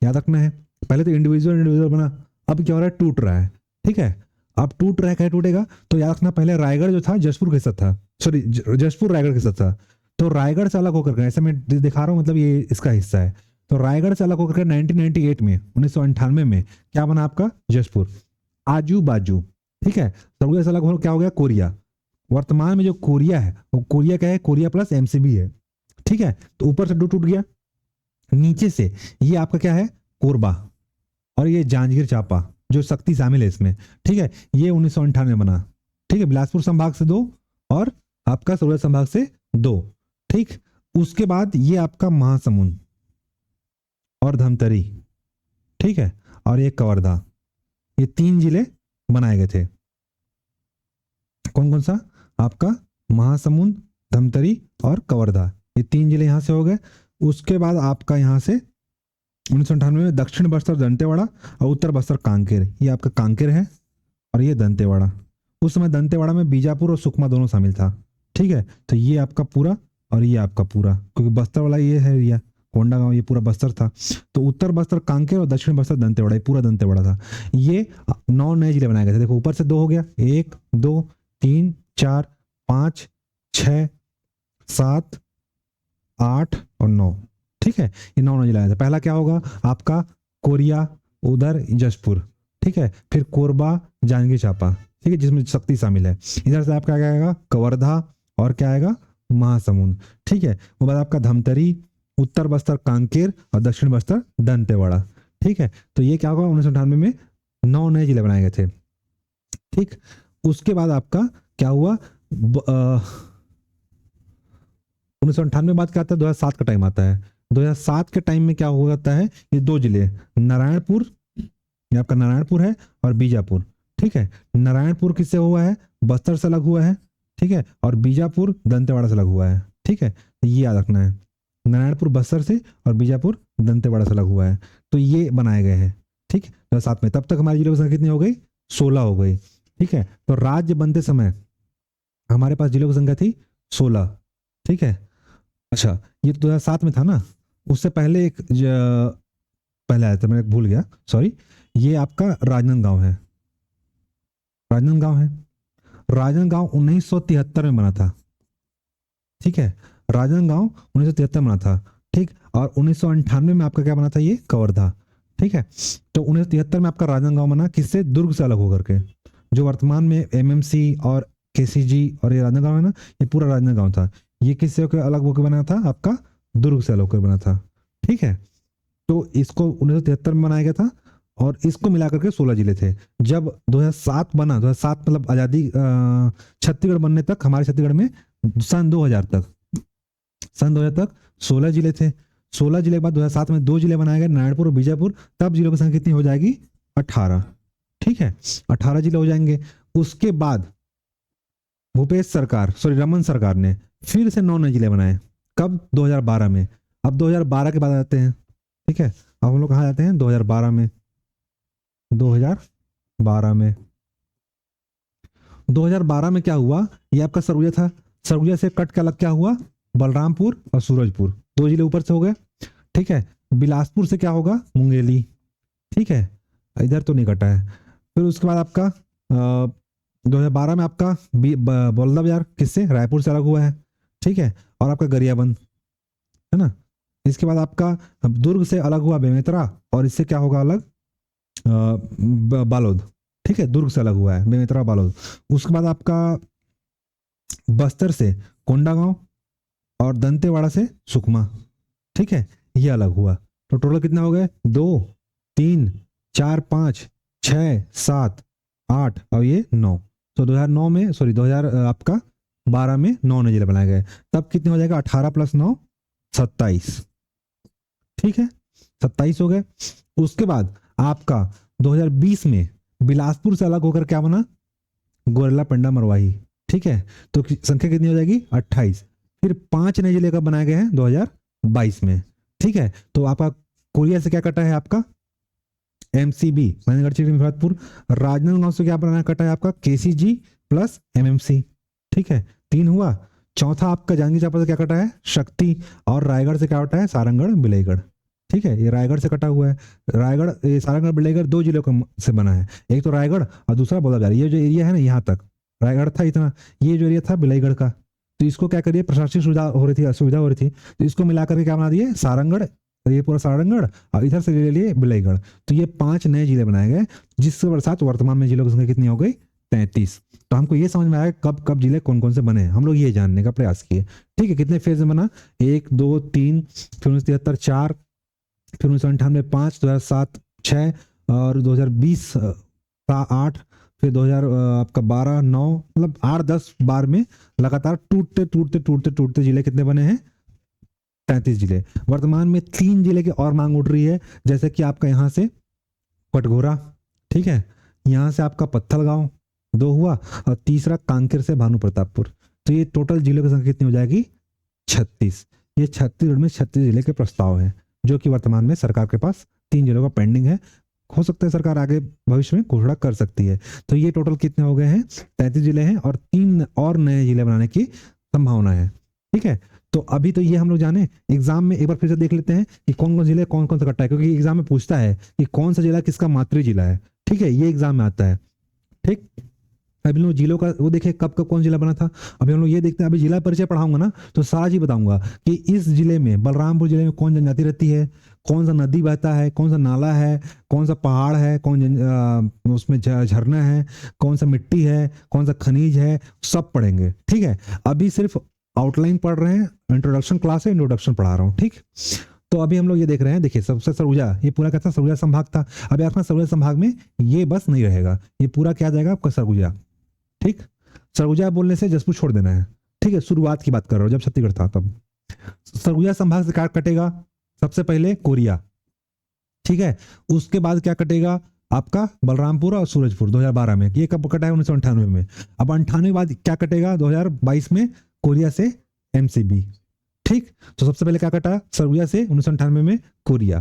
याद रखना है, पहले तो इंडिविजुअल बना, अब क्या हो रहा है, टूट रहा है। ठीक है, अब टूट रहा है, क्या टूटेगा, तो याद रखना, पहले रायगढ़ जो था जशपुर के साथ था, सॉरी जशपुर रायगढ़ के साथ था, तो रायगढ़ से अलग होकर, ऐसे मैं दिखा रहा हूं, मतलब ये इसका हिस्सा है। तो रायगढ़ से अलग होकर 1998 में, 1998 में क्या बना आपका, जशपुर, आजू बाजू। ठीक है, सरगुजा से अलग हो, क्या हो गया, कोरिया। वर्तमान में जो कोरिया है, वो कोरिया क्या है, कोरिया प्लस एमसीबी है। ठीक है, तो ऊपर से टूट गया, नीचे से ये आपका क्या है, कोरबा, और ये जांजगीर चांपा, जो शक्ति शामिल है इसमें। ठीक है, ये 1998 में बना। ठीक है, बिलासपुर संभाग से 2 और आपका सरगुजा संभाग से 2। ठीक, उसके बाद ये आपका महासमुंद और धमतरी। ठीक है, और ये कवर्धा, ये 3 जिले बनाए गए थे। कौन कौन सा, आपका महासमुंद, धमतरी और कवर्धा, ये 3 जिले यहां से हो गए। उसके बाद आपका यहां से 1998 में दक्षिण बस्तर दंतेवाड़ा और उत्तर बस्तर कांकेर, ये आपका कांकेर है और ये दंतेवाड़ा। उस समय दंतेवाड़ा में बीजापुर और सुकमा दोनों शामिल था। ठीक है, तो ये आपका पूरा और ये आपका पूरा, क्योंकि बस्तर वाला ये है एरिया, कोंडागांव, ये पूरा बस्तर था। तो उत्तर बस्तर कांकेर और दक्षिण बस्तर दंतेवाड़ा, ये पूरा दंतेवाड़ा था। ये 9 नए जिले बनाए गए थे। देखो ऊपर से 2 हो गया, 1 2 3 4 5 6 7, 8 और 9। ठीक है, ये 9 जिला है। पहला क्या होगा आपका, कोरिया, उधर जशपुर, ठीक है, फिर कोरबा, जांजगीर चांपा, ठीक है, जिसमें शक्ति शामिल है। इधर से आपका क्या आएगा, कवर्धा, और क्या आएगा, महासमुंद, ठीक है। वो बाद आपका धमतरी, उत्तर बस्तर कांकेर, और दक्षिण बस्तर दंतेवाड़ा, ठीक है। तो ये क्या होगा, 1998 में 9 नए जिले बनाए गए थे, ठीक। उसके बाद आपका क्या हुआ, 1998 बाद क्या आता है, 2007 का टाइम आता है। 2007 के टाइम में क्या हो जाता है, ये 2 जिले, नारायणपुर, ये आपका नारायणपुर है, और बीजापुर, ठीक है। नारायणपुर किससे हुआ है, बस्तर से अलग हुआ है, ठीक है, और बीजापुर दंतेवाड़ा से अलग हुआ है, ठीक है। ये याद रखना है, नारायणपुर बस्तर से और बीजापुर दंतेवाड़ा से अलग हुआ है। तो ये बनाए गए हैं, ठीक। 2007 में, तब तक हमारी जिलों की संख्या कितनी हो गई, 16 हो गई, ठीक है। तो राज्य बनते समय हमारे पास जिलों की संख्या थी 16, ठीक है। अच्छा, ये तो 2007 में था ना, उससे पहले पहले आया था, मैं भूल गया, सॉरी। ये आपका राजनांदगांव है, राजनांदगांव है। राजनांदगांव 1973 में बना था, ठीक है। राजनांदगांव 1973 में बना था, ठीक। और 1998 में आपका क्या बना था, ये कवर्धा, ठीक है। तो 1973 में आपका राजनांदगांव बना, किससे, दुर्ग से अलग होकर के। जो वर्तमान में एमएमसी और केसीजी और ये राजनांदगांव है ना, ये पूरा राजनांदगांव था। ये किससे होकर अलग होकर बना था, आपका दुर्ग से अलग होकर बना था, ठीक है। तो इसको 1973 में बनाया गया था, और इसको मिलाकर के 16 जिले थे। जब 2007 बना, 2007 मतलब आज़ादी, छत्तीसगढ़ बनने तक, हमारे छत्तीसगढ़ में सन 2000 तक, सन 2000 तक 16 जिले थे। 16 जिले के बाद 2007 में 2 जिले बनाए गए, नारायणपुर और बीजापुर। तब जिलों की संख्या कितनी हो जाएगी, 18, ठीक है। 18 जिले हो जाएंगे। उसके बाद भूपेश सरकार, सॉरी रमन सरकार ने फिर से 9 नए जिले बनाए। कब, 2012 में। अब 2012 के बाद आते हैं, ठीक है। अब हम लोग कहाँ जाते हैं, 2012 में। 2012 में 2012 में क्या हुआ, ये आपका सरगुजा था। सरगुजा से कट के अलग क्या हुआ, बलरामपुर और सूरजपुर, 2 जिले ऊपर से हो गए, ठीक है। बिलासपुर से क्या होगा, मुंगेली, ठीक है। इधर तो नहीं कटा है। फिर उसके बाद आपका 2012 में आपका बौलदाबाजार किससे, रायपुर से अलग हुआ है, ठीक है। और आपका गरियाबंद है ना। इसके बाद आपका दुर्ग से अलग हुआ बेमेतरा, और इससे क्या होगा अलग, बालोद, ठीक है। दुर्ग से अलग हुआ है बेमेतरा, बालोद। उसके बाद आपका बस्तर से कोंडागांव, और दंतेवाड़ा से सुकमा, ठीक है, ये अलग हुआ। तो टोटल कितना हो गए, 2, 3, 4, 5, 6, 7, 8 और ये 9। तो 2009 में, सॉरी 2000 आपका 12 में 9 नए जिले बनाए गए। तब कितने हो जाएगा, 18 + 9 27, ठीक है, 27 हो गए। उसके बाद आपका 2020 में बिलासपुर से अलग होकर क्या बना, गोरला पेंडा मरवाही, ठीक है। तो संख्या कितनी हो जाएगी, 28। फिर 5 नए जिले कब बनाए गए हैं, 2022 में, ठीक है। तो आपका कोरिया से क्या कटा है, आपका एमसीबी, महेंद्रगढ़ चिड़िया भरतपुर। राजनांदगांव से क्या बनाया, कटा है आपका केसीजी प्लस एमएमसी, ठीक है, 3 हुआ। चौथा आपका जांजगीर चांपा से क्या कटा है, शक्ति। और रायगढ़ से क्या कटा है, सारंगढ़ बिलाईगढ़, ठीक है। ये रायगढ़ से कटा हुआ है। रायगढ़, सारंगढ़ बिलाईगढ़ 2 जिलों से बना है, एक तो रायगढ़ और दूसरा बौलदाबाजार। ये जो एरिया है ना, यहाँ तक रायगढ़ था इतना, ये जो एरिया था बिलाईगढ़ का। तो इसको क्या करिए, प्रशासनिक सुविधा हो रही थी, असुविधा हो रही थी, तो इसको मिलाकर के क्या बना दिए, सारंगढ़। ये पूरा सारंगढ़, और इधर से ले लिए बिलाईगढ़। तो ये 5 नए जिले बनाए गए, जिसके साथ वर्तमान में जिलों की संख्या कितनी हो गई, 33। तो हमको ये समझ में आया कब कब जिले कौन कौन से बने, हम लोग ये जानने का प्रयास किए, ठीक है। कितने फेज में बना, 1, 2, 3, फिर 1973 4, फिर 1998 5, 2007 6, और 2020 8, फिर 2000 आपका 12 9, मतलब 8 10 बार में लगातार टूटते टूटते टूटते टूटते जिले कितने बने हैं, 33 जिले। वर्तमान में 3 जिले की और मांग उठ रही है, जैसे कि आपका यहाँ से कटघोरा, ठीक है, यहाँ से आपका पत्थलगांव 2 हुआ, और तीसरा कांकेर से भानु प्रतापपुर। तो ये टोटल जिलों की संख्या कितनी हो जाएगी, 36। ये छत्तीसगढ़ में 36 जिले के प्रस्ताव हैं, जो कि वर्तमान में सरकार के पास 3 जिलों का पेंडिंग है। हो सकता है सरकार आगे भविष्य में घोषणा कर सकती है। तो ये टोटल कितने हो गए हैं, 33 जिले हैं, और 3 और नए जिले बनाने की संभावना है, ठीक है। तो अभी तो ये हम लोग जाने, एग्जाम में एक बार फिर से देख लेते हैं कि कौन कौन जिले कौन कौन सा कट्टा है, क्योंकि एग्जाम में पूछता है कि कौन सा जिला किसका मातृ जिला है, ठीक है, ये एग्जाम में आता है, ठीक। अभी हम लोग जिलों का वो देखे कब कब कौन जिला बना था। अभी हम लोग ये देखते हैं, अभी जिला परिचय पढ़ाऊंगा ना तो सारा चीज बताऊंगा कि इस जिले में, बलरामपुर जिले में कौन जनजाति रहती है, कौन सा नदी बहता है, कौन सा नाला है, कौन सा पहाड़ है, उसमें झरना है, कौन सा मिट्टी है, कौन सा खनिज है, सब पढ़ेंगे। ठीक है, अभी सिर्फ आउटलाइन पढ़ रहे हैं, इंट्रोडक्शन क्लास है, इंट्रोडक्शन पढ़ा रहा हूँ। ठीक, तो अभी हम लोग ये देख रहे हैं, देखिए सबसे सरगुजा, ये पूरा क्या था, सरगुजा संभाग था। अभी आपका सरगुजा संभाग में ये बस नहीं रहेगा, ये पूरा क्या जाएगा आपका सरगुजा। ठीक, सरगुजा बोलने से जसपुर छोड़ देना है। ठीक है, शुरुआत की बात कर रहा हूँ जब छत्तीसगढ़ था तब। सरगुजा संभाग से क्या कटेगा, सबसे पहले कोरिया। ठीक है, उसके बाद क्या कटेगा आपका बलरामपुर और सूरजपुर 2012 में, ये कब कटा है 1998 में। अब 98 बाद क्या कटेगा 2022 में, कोरिया से एमसीबी। ठीक, तो सबसे पहले क्या कटा सरगुजा से 1998 में कोरिया,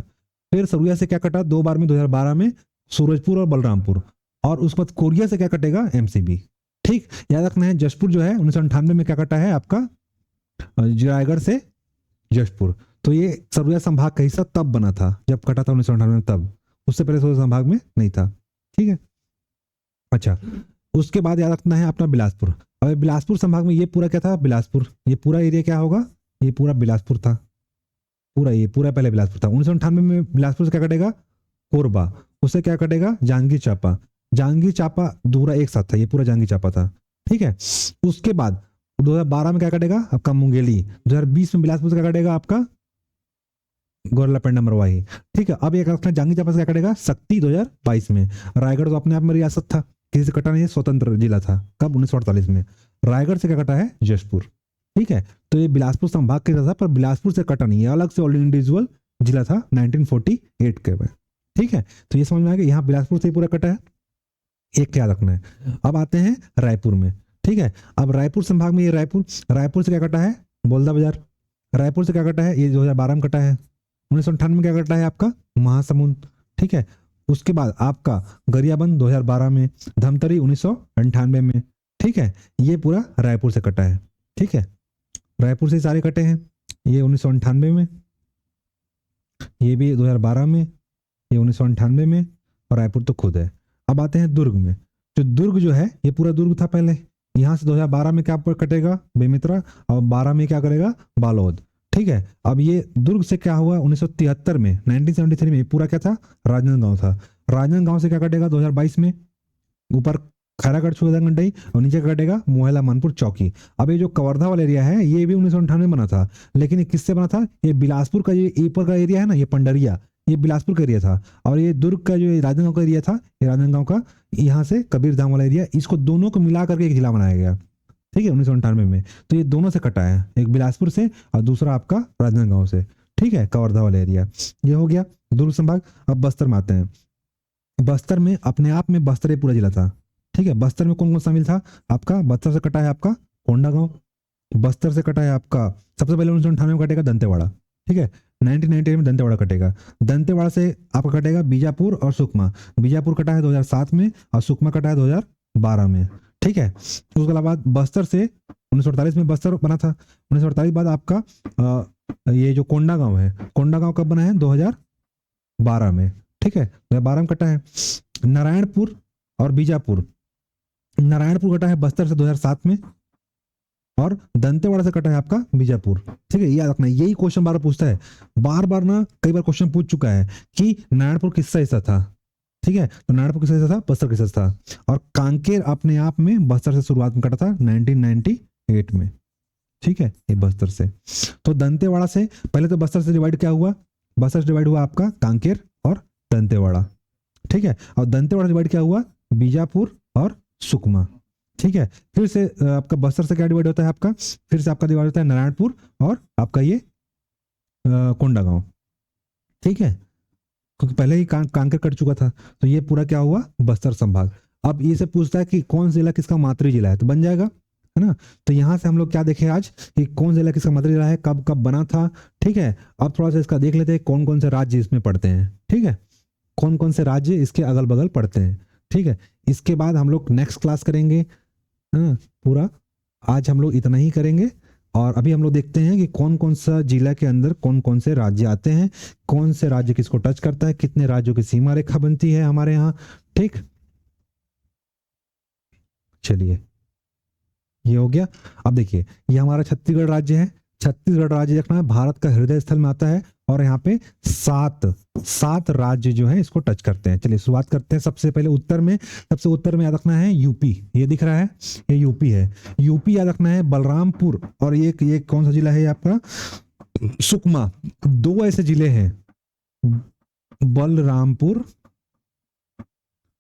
फिर सरगुजा से क्या कटा दो बार में 2012 में सूरजपुर और बलरामपुर, और उसके बाद कोरिया से क्या कटेगा एमसीबी। ठीक, याद रखना है जशपुर जो है 1998 में क्या कटा है आपका रायगढ़ से जशपुर। तो ये सरगुजा संभाग का हिस्सा तब बना था जब कटा था 1998 में, तब, उससे पहले सरगुजा संभाग में नहीं था। ठीक है, अच्छा, उसके बाद याद रखना है अपना बिलासपुर। अब बिलासपुर संभाग में ये पूरा क्या था, बिलासपुर, ये पूरा एरिया क्या होगा, ये पूरा बिलासपुर था, पूरा ये पूरा पहले बिलासपुर था। 1998 में बिलासपुर से क्या कटेगा कोरबा, उससे क्या कटेगा जांजगीर चांपा। जांजगीर चांपा पूरा एक साथ था, ये पूरा जांजगीर चांपा था। ठीक है, उसके बाद 2012 में क्या कटेगा आपका मुंगेली, 2020 में बिलासपुर से क्या कटेगा आपका गोरलापेंडा मरवाही। ठीक है, अब एक जांजगीर चांपा से क्या कटेगा शक्ति 2022 में। रायगढ़ तो अपने आप में रियासत था, किसी से कटा नहीं है, स्वतंत्र जिला था, कब 1948 में। रायगढ़ से क्या कटा है जशपुर। ठीक है, तो ये बिलासपुर संभाग के था, पर बिलासपुर से कटा नहीं है, अलग से इंडिविजुअल जिला था 1948 के में। ठीक है, तो ये समझ में आ गया, यहाँ बिलासपुर से पूरा कटा है, एक याद रखना है। अब आते हैं रायपुर में। ठीक है, अब रायपुर संभाग में ये रायपुर, रायपुर से क्या कटा है बोलदा बाजार। रायपुर से क्या कटा है, ये 2012 में कटा है। 1998 में क्या कटा है आपका महासमुंद। ठीक है, उसके बाद आपका गरियाबंद 2012 में, धमतरी 1998 में। ठीक है, ये पूरा रायपुर से कटा है। ठीक है, रायपुर से सारे कटे हैं, ये 1998 में, ये भी 2012 में, ये 1998 में, और रायपुर तो खुद है। अब आते हैं दुर्ग में। जो दुर्ग जो है ये पूरा दुर्ग था पहले, यहाँ से 2012 में क्या कटेगा बेमित्रा, और 12 में क्या करेगा बालोद। ठीक है, अब ये दुर्ग से क्या हुआ 1973 में, 1973 में पूरा क्या था राजनांदगांव था। राजनांदगांव से क्या कटेगा 2022 में, ऊपर खैरागढ़ छुगंडई और नीचे कटेगा मोहला मानपुर चौकी। अब ये जो कवर्धा वाला एरिया है ये भी 1998 में बना था, लेकिन ये किससे बना था, ये बिलासपुर का ये ऊपर का एरिया है ना, ये पंडरिया, ये बिलासपुर का एरिया था, और ये दुर्ग का जो राजनांदगांव का एरिया था, ये राजनांदगांव का यहाँ से कबीरधाम वाला एरिया, इसको दोनों को मिला करके एक जिला बनाया गया। ठीक है, 1998 में, तो ये दोनों से कटा है, एक बिलासपुर से और दूसरा आपका राजनांदगांव से। ठीक है, कवर्धा वाला एरिया ये हो गया दुर्ग संभाग। अब बस्तर में आते हैं। बस्तर में अपने आप में बस्तर पूरा जिला था। ठीक है, बस्तर में कौन कौन शामिल था आपका, बस्तर से कटा है आपका कोंडागांव, बस्तर से कटा है आपका सबसे पहले 1998 में कटेगा दंतेवाड़ा। ठीक है, 1998 में दंतेवाड़ा कटेगा। दंतेवाड़ा से आपका कटेगा बीजापुर और सुकमा। बीजापुर कटा है 2007 में और सुकमा कटा है 2012 में। ठीक है, उसके बाद बस्तर से 1948 में बस्तर बना था। 1948 बाद आपका ये जो कोंडागांव है, कोंडागांव कब बना है 2012 में। ठीक है, 2012 में कटा है। नारायणपुर और बीजापुर, नारायणपुर कटा है बस्तर से 2007 में, और दंतेवाड़ा से कटा है आपका बीजापुर। ठीक है, याद रखना, यही क्वेश्चन बार पूछता है, बार बार ना कई बार क्वेश्चन पूछ चुका है कि नारायणपुर किसका हिस्सा था। ठीक है, तो नारायणपुर किसका हिस्सा था, बस्तर किसका हिस्सा था। और कांकेर अपने आप में बस्तर से शुरुआत में कटा था 1998 में। ठीक है, ये बस्तर से। तो दंतेवाड़ा से पहले तो बस्तर से डिवाइड क्या हुआ, बस्तर से डिवाइड हुआ आपका कांकेर और दंतेवाड़ा। ठीक है, और दंतेवाड़ा डिवाइड क्या हुआ बीजापुर और सुकमा। ठीक है, फिर से आपका बस्तर से क्या डिवाइड होता है आपका, फिर से आपका डिवाइड होता है नारायणपुर और आपका ये कोंडागांव। ठीक है, क्योंकि पहले ही कांकेर कट चुका था, तो ये पूरा क्या हुआ बस्तर संभाग। अब ये से पूछता है कि कौन जिला किसका मातृ जिला है, तो बन जाएगा है ना। तो यहाँ से हम लोग क्या देखें आज कि कौन जिला किसका मातृ जिला है, कब कब बना था। ठीक है, अब थोड़ा सा इसका देख लेते हैं कौन कौन से राज्य इसमें पड़ते हैं। ठीक है, कौन कौन से राज्य इसके अगल बगल पड़ते हैं। ठीक है, इसके बाद हम लोग नेक्स्ट क्लास करेंगे। हाँ, पूरा आज हम लोग इतना ही करेंगे, और अभी हम लोग देखते हैं कि कौन कौन सा जिला के अंदर कौन कौन से राज्य आते हैं, कौन से राज्य किसको टच करता है, कितने राज्यों की सीमा रेखा बनती है हमारे यहाँ। ठीक, चलिए ये हो गया। अब देखिए ये हमारा छत्तीसगढ़ राज्य है। छत्तीसगढ़ राज्य देखना है भारत का हृदय स्थल में आता है और यहाँ पे सात राज्य जो है इसको टच करते हैं। चलिए शुरुआत करते हैं। सबसे पहले उत्तर में, सबसे उत्तर में याद रखना है यूपी, ये दिख रहा है, ये यूपी है। यूपी याद रखना है बलरामपुर, और ये कौन सा जिला है आपका, सुकमा। दो ऐसे जिले हैं, बलरामपुर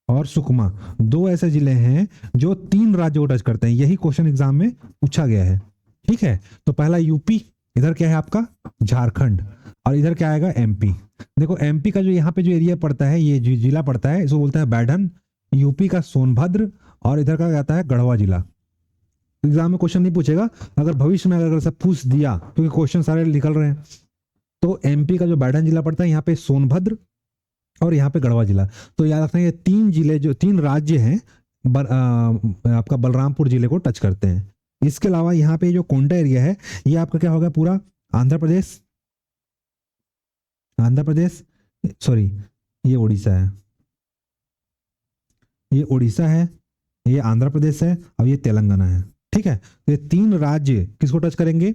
और सुकमा, दो ऐसे जिले हैं जो 3 राज्यों को टच करते हैं। यही क्वेश्चन एग्जाम में पूछा गया है। ठीक है, तो पहला यूपी, इधर क्या है आपका झारखंड, और इधर क्या आएगा एमपी। देखो एमपी का जो यहाँ पे जो एरिया पड़ता है, ये जिला पड़ता है, इसको बोलता है बैढन। यूपी का सोनभद्र, और इधर का आता है गढ़वा जिला। एग्जाम में क्वेश्चन नहीं पूछेगा, अगर भविष्य में अगर सब पूछ दिया, क्योंकि क्वेश्चन सारे निकल रहे हैं। तो एमपी का जो बैढन जिला पड़ता है, यहाँ पे सोनभद्र और यहाँ पे गढ़वा जिला। तो याद रखना ये 3 जिले, जो 3 राज्य हैं, आपका बलरामपुर जिले को टच करते हैं। इसके अलावा यहाँ पे जो कोंडा एरिया है, ये आपका क्या होगा, पूरा आंध्र प्रदेश, सॉरी ये उड़ीसा है, ये उड़ीसा है, ये आंध्र प्रदेश है, और ये तेलंगाना है। ठीक है, तो ये 3 राज्य किसको टच करेंगे,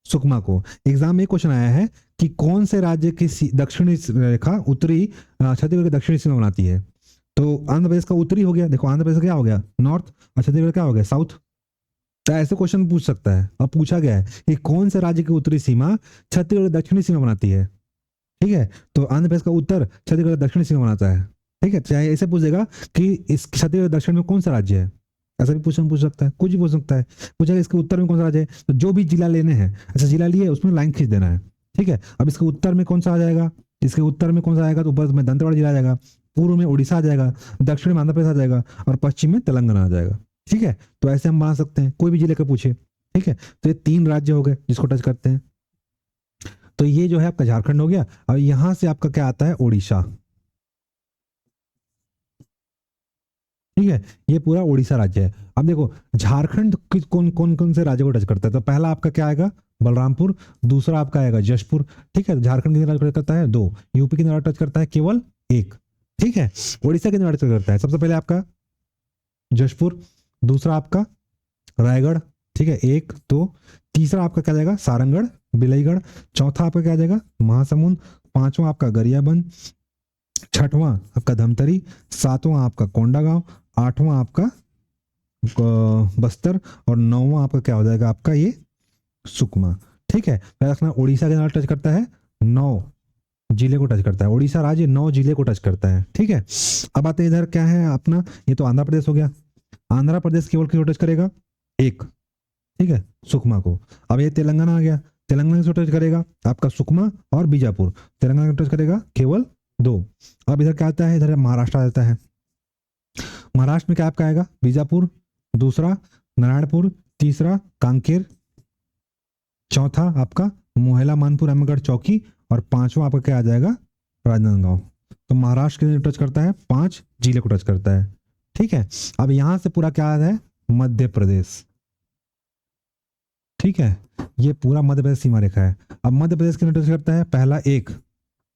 सुकमा को। एग्जाम में क्वेश्चन आया है कि कौन से राज्य की दक्षिणी रेखा उत्तरी छत्तीसगढ़ की दक्षिणी सीमा बनाती है। तो आंध्र प्रदेश का उत्तरी हो गया, देखो आंध्र प्रदेश का क्या हो गया नॉर्थ, और छत्तीसगढ़ क्या हो गया साउथ। तो ऐसे क्वेश्चन पूछ सकता है। अब पूछा गया है कि कौन से राज्य की उत्तरी सीमा छत्तीसगढ़ की दक्षिणी सीमा बनाती है। ठीक है, तो आंध्र प्रदेश का उत्तर छत्तीसगढ़ की दक्षिणी सीमा बनाता है। ठीक है, चाहे ऐसे पूछेगा कि इस छत्तीसगढ़ दक्षिण में कौन सा राज्य है, ऐसा भी क्वेश्चन पूछ सकता है, कुछ भी पूछ सकता है। पूछेगा इसके उत्तर में कौन सा राज्य है, तो जो भी जिला लेने हैं, ऐसा जिला लिए उसमें लाइन खींच देना है। ठीक है, अब इसके उत्तर में कौन सा आ जाएगा, इसके उत्तर में कौन सा आएगा, तो ऊपर में दंतेवाड़ा जिला आ जाएगा, पूर्व में उड़ीसा आ जाएगा, दक्षिण में आंध्र प्रदेश आ जाएगा, और पश्चिम में तेलंगाना आ जाएगा। ठीक है, तो ऐसे हम बना सकते हैं, कोई भी जिले का पूछे। ठीक है, तो ये 3 राज्य हो गए जिसको टच करते हैं। तो ये जो है आपका झारखंड हो गया। अब यहां से आपका क्या आता है, उड़ीसा। ठीक है, ये पूरा उड़ीसा राज्य है। अब देखो झारखंड कौन कौन कौन से राज्य को टच करता है, तो पहला आपका क्या आएगा, बलरामपुर। दूसरा आपका आएगा जशपुर। ठीक है, झारखंड कितने राज्य टच करता है, 2। यूपी कितने राज्य टच करता है, केवल 1। ठीक है, उड़ीसा कितने राज्य टच करता है, सबसे पहले आपका जशपुर, दूसरा आपका रायगढ़। ठीक है, 1 2। तीसरा आपका क्या जाएगा, सारंगढ़ बिलईगढ़। चौथा आपका क्या जाएगा, महासमुंद। 5वां आपका गरियाबंद। 6वां आपका धमतरी। 7वां आपका कोंडागांव। 8वां आपका बस्तर, और 9वां आपका क्या हो जाएगा, आपका ये सुकमा। ठीक है, रखना उड़ीसा के नाम टच करता है, 9 जिले को टच करता है। उड़ीसा राज्य 9 जिले को टच करता है। ठीक है, अब आते हैं इधर क्या है अपना, ये तो आंध्र प्रदेश हो गया। आंध्र प्रदेश केवल किसको टच करेगा, 1। ठीक है, सुकमा को। अब ये तेलंगाना आ गया, तेलंगाना किसको टच करेगा, आपका सुकमा और बीजापुर। तेलंगाना को टच करेगा केवल 2। अब इधर क्या आता है, इधर महाराष्ट्र आ जाता है। महाराष्ट्र में क्या आपका आएगा, बीजापुर। दूसरा नारायणपुर। तीसरा कांकेर। चौथा आपका मोहेला मानपुर अहमदगढ़ चौकी, और 5वां आपका क्या आ जाएगा, राजनांदगांव। तो महाराष्ट्र के टच करता है, 5 जिले को टच करता है। ठीक है, अब यहां से पूरा क्या आता है, मध्य प्रदेश। ठीक है, ये पूरा मध्य प्रदेश सीमा रेखा है। अब मध्य प्रदेश के टच करता है, पहला 1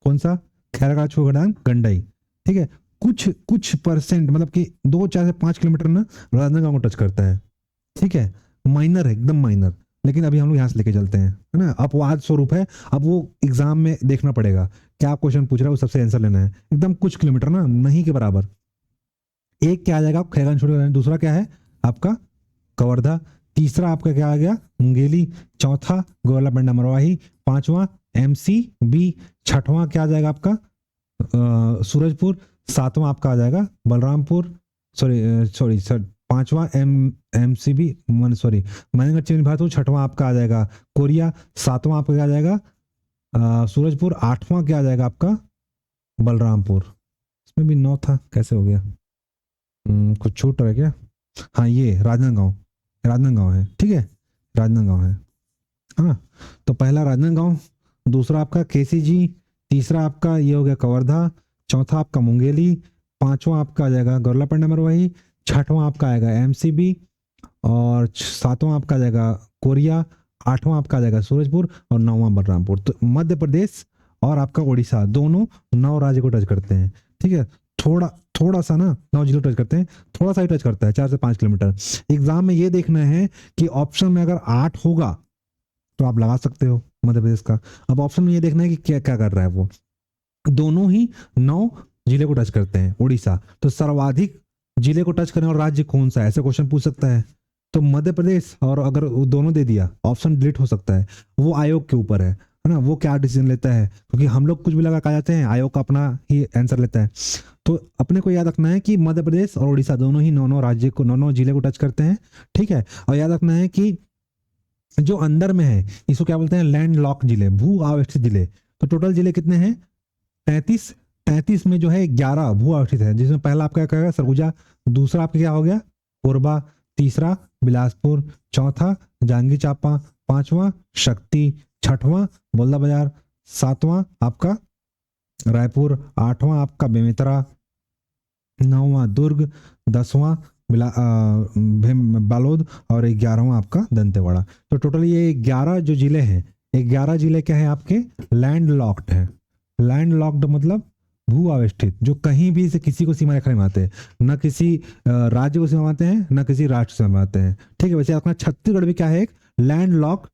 कौन सा, खैरागढ़ छोगड़ांग गंडई। ठीक है, कुछ परसेंट मतलब कि 2 4 से 5 किलोमीटर ना राजनांदगांव को टच करता है। ठीक है, माइनर है, एकदम माइनर, लेकिन अभी हम लोग यहाँ से लेके चलते हैं, है ना। अपवाद स्वरूप है, अब वो एग्जाम में देखना पड़ेगा क्या क्वेश्चन पूछ रहा है, वो सबसे आंसर लेना है। एकदम कुछ किलोमीटर ना, नहीं के बराबर। 1 क्या आ जाएगा, खैरागढ़ छोड़कर। दूसरा क्या है आपका कवर्धा। तीसरा आपका क्या आ गया, मुंगेली। चौथा गोलाबंडा मरवाही। 5वां MCB। 6वां क्या आ जाएगा आपका सूरजपुर। 7वां आपका आ जाएगा बलरामपुर, सॉरी 5वां MCB सॉरी मनेगढ़ चिन्ह भारतपुर। 6वां आपका आ जाएगा कोरिया। 7वां आपका क्या आ जाएगा सूरजपुर। 8वां क्या आ जाएगा आपका बलरामपुर। इसमें भी 9 था, कैसे हो गया, कुछ छूट रहा है क्या, हाँ ये राजनांदगांव है। ठीक है, राजनांदगांव है। हाँ, तो पहला राजनांदगांव, दूसरा आपका KCG, तीसरा आपका ये हो गया कवर्धा, चौथा आपका मुंगेली, 5वां आपका आ जाएगा गौरलापंडा मरवाही, 6वां आपका आएगा MCB, और 7वां आपका आ जाएगा कोरिया, 8वां आपका आ जाएगा सूरजपुर, और 9वां बलरामपुर। तो मध्य प्रदेश और आपका उड़ीसा दोनों 9 राज्य को टच करते हैं। ठीक है, थोड़ा थोड़ा सा ना 9 जिले टच करते हैं, थोड़ा सा ही टच करता है 4 से 5 किलोमीटर। एग्जाम में ये देखना है कि ऑप्शन में अगर 8 होगा तो आप लगा सकते हो मध्य प्रदेश का। अब ऑप्शन में ये देखना है कि क्या क्या कर रहा है वो। दोनों ही 9 जिले को टच करते हैं। उड़ीसा तो सर्वाधिक जिले को टच करने वाला राज्य कौन सा है, ऐसे क्वेश्चन पूछ सकता है। तो मध्य प्रदेश, और अगर वो दोनों दे दिया ऑप्शन डिलीट हो सकता है। वो आयोग के ऊपर है ना, वो क्या डिसीजन लेता है, क्योंकि हम लोग कुछ भी लगा जाते हैं, आयोग का अपना ही आंसर लेता है। तो अपने को याद रखना है कि मध्य प्रदेश और उड़ीसा दोनों ही 9 राज्य को 9 जिले को टच करते हैं, ठीक है। और याद रखना है कि जो अंदर में है इसको क्या बोलते हैं, लैंड लॉक जिले, भू आवेष्टित जिले। तो टोटल जिले कितने हैं, 33। 33 में जो है 11 भू आवेष्टित है, जिसमें पहला आपका क्या कहेगा, सरगुजा। दूसरा आपका क्या हो गया, कोरबा। तीसरा बिलासपुर। चौथा जांजगीर चांपा। पांचवा शक्ति। छठवां बल्लभबाजार। सातवां आपका रायपुर। आठवां आपका बेमेतरा। नौवां दुर्ग। 10वां बालोद। और 11वां आपका दंतेवाड़ा। तो टोटल ये 11 जो जिले हैं, 11 जिले क्या है आपके, लैंड लॉक्ड है। लैंड लॉक्ड मतलब भू आवेष्टित, जो कहीं भी से किसी को सीमा रेखा नहीं मानते, न किसी राज्य को सीमा मानते हैं, न किसी राष्ट्र से मानते हैं, ठीक है। वैसे अपना छत्तीसगढ़ भी क्या है, एक लैंड लॉक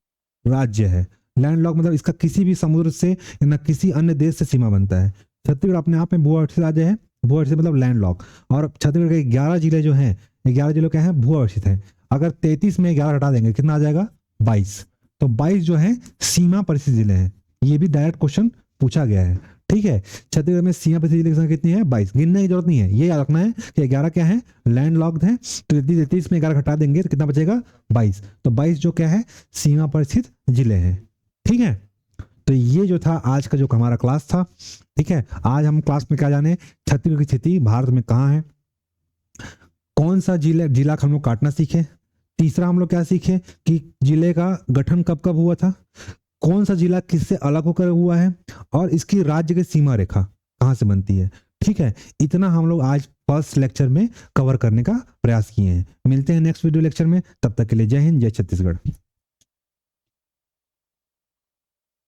राज्य है। लैंड लॉक मतलब इसका किसी भी समुद्र से न किसी अन्य देश से सीमा बनता है। छत्तीसगढ़ अपने आप में भू आवेष्टित राज्य है। भू आवेष्टित मतलब लैंड लॉक। और छत्तीसगढ़ के 11 जिले जो हैं, 11 जिले क्या है, भू आवेष्टित है। अगर 33 में 11 हटा देंगे कितना आ जाएगा, 22। तो 22 जो है सीमा परिस्थित जिले हैं। ये भी डायरेक्ट क्वेश्चन पूछा गया है, ठीक है। छत्तीसगढ़ में सीमा परिस्थित जिले की संख्या कितनी है, 22। गिनने की जरूरत नहीं है, ये याद रखना है कि 11 क्या है, लैंड लॉक्ड है। तो 33 में 11 हटा देंगे तो कितना बचेगा, 22। तो 22 जो क्या है, सीमा परिस्थित जिले हैं, ठीक है। तो ये जो था आज का जो हमारा क्लास था, ठीक है। आज हम क्लास में क्या जाने, छत्तीसगढ़ की स्थिति भारत में कहाँ है, कौन सा जिला हम लोग काटना सीखे। तीसरा हम लोग क्या सीखे कि जिले का गठन कब कब हुआ था, कौन सा जिला किससे अलग होकर हुआ है, और इसकी राज्य की सीमा रेखा कहाँ से बनती है, ठीक है। इतना हम लोग आज फर्स्ट लेक्चर में कवर करने का प्रयास किए हैं। मिलते हैं नेक्स्ट वीडियो लेक्चर में, तब तक के लिए जय हिंद, जय छत्तीसगढ़।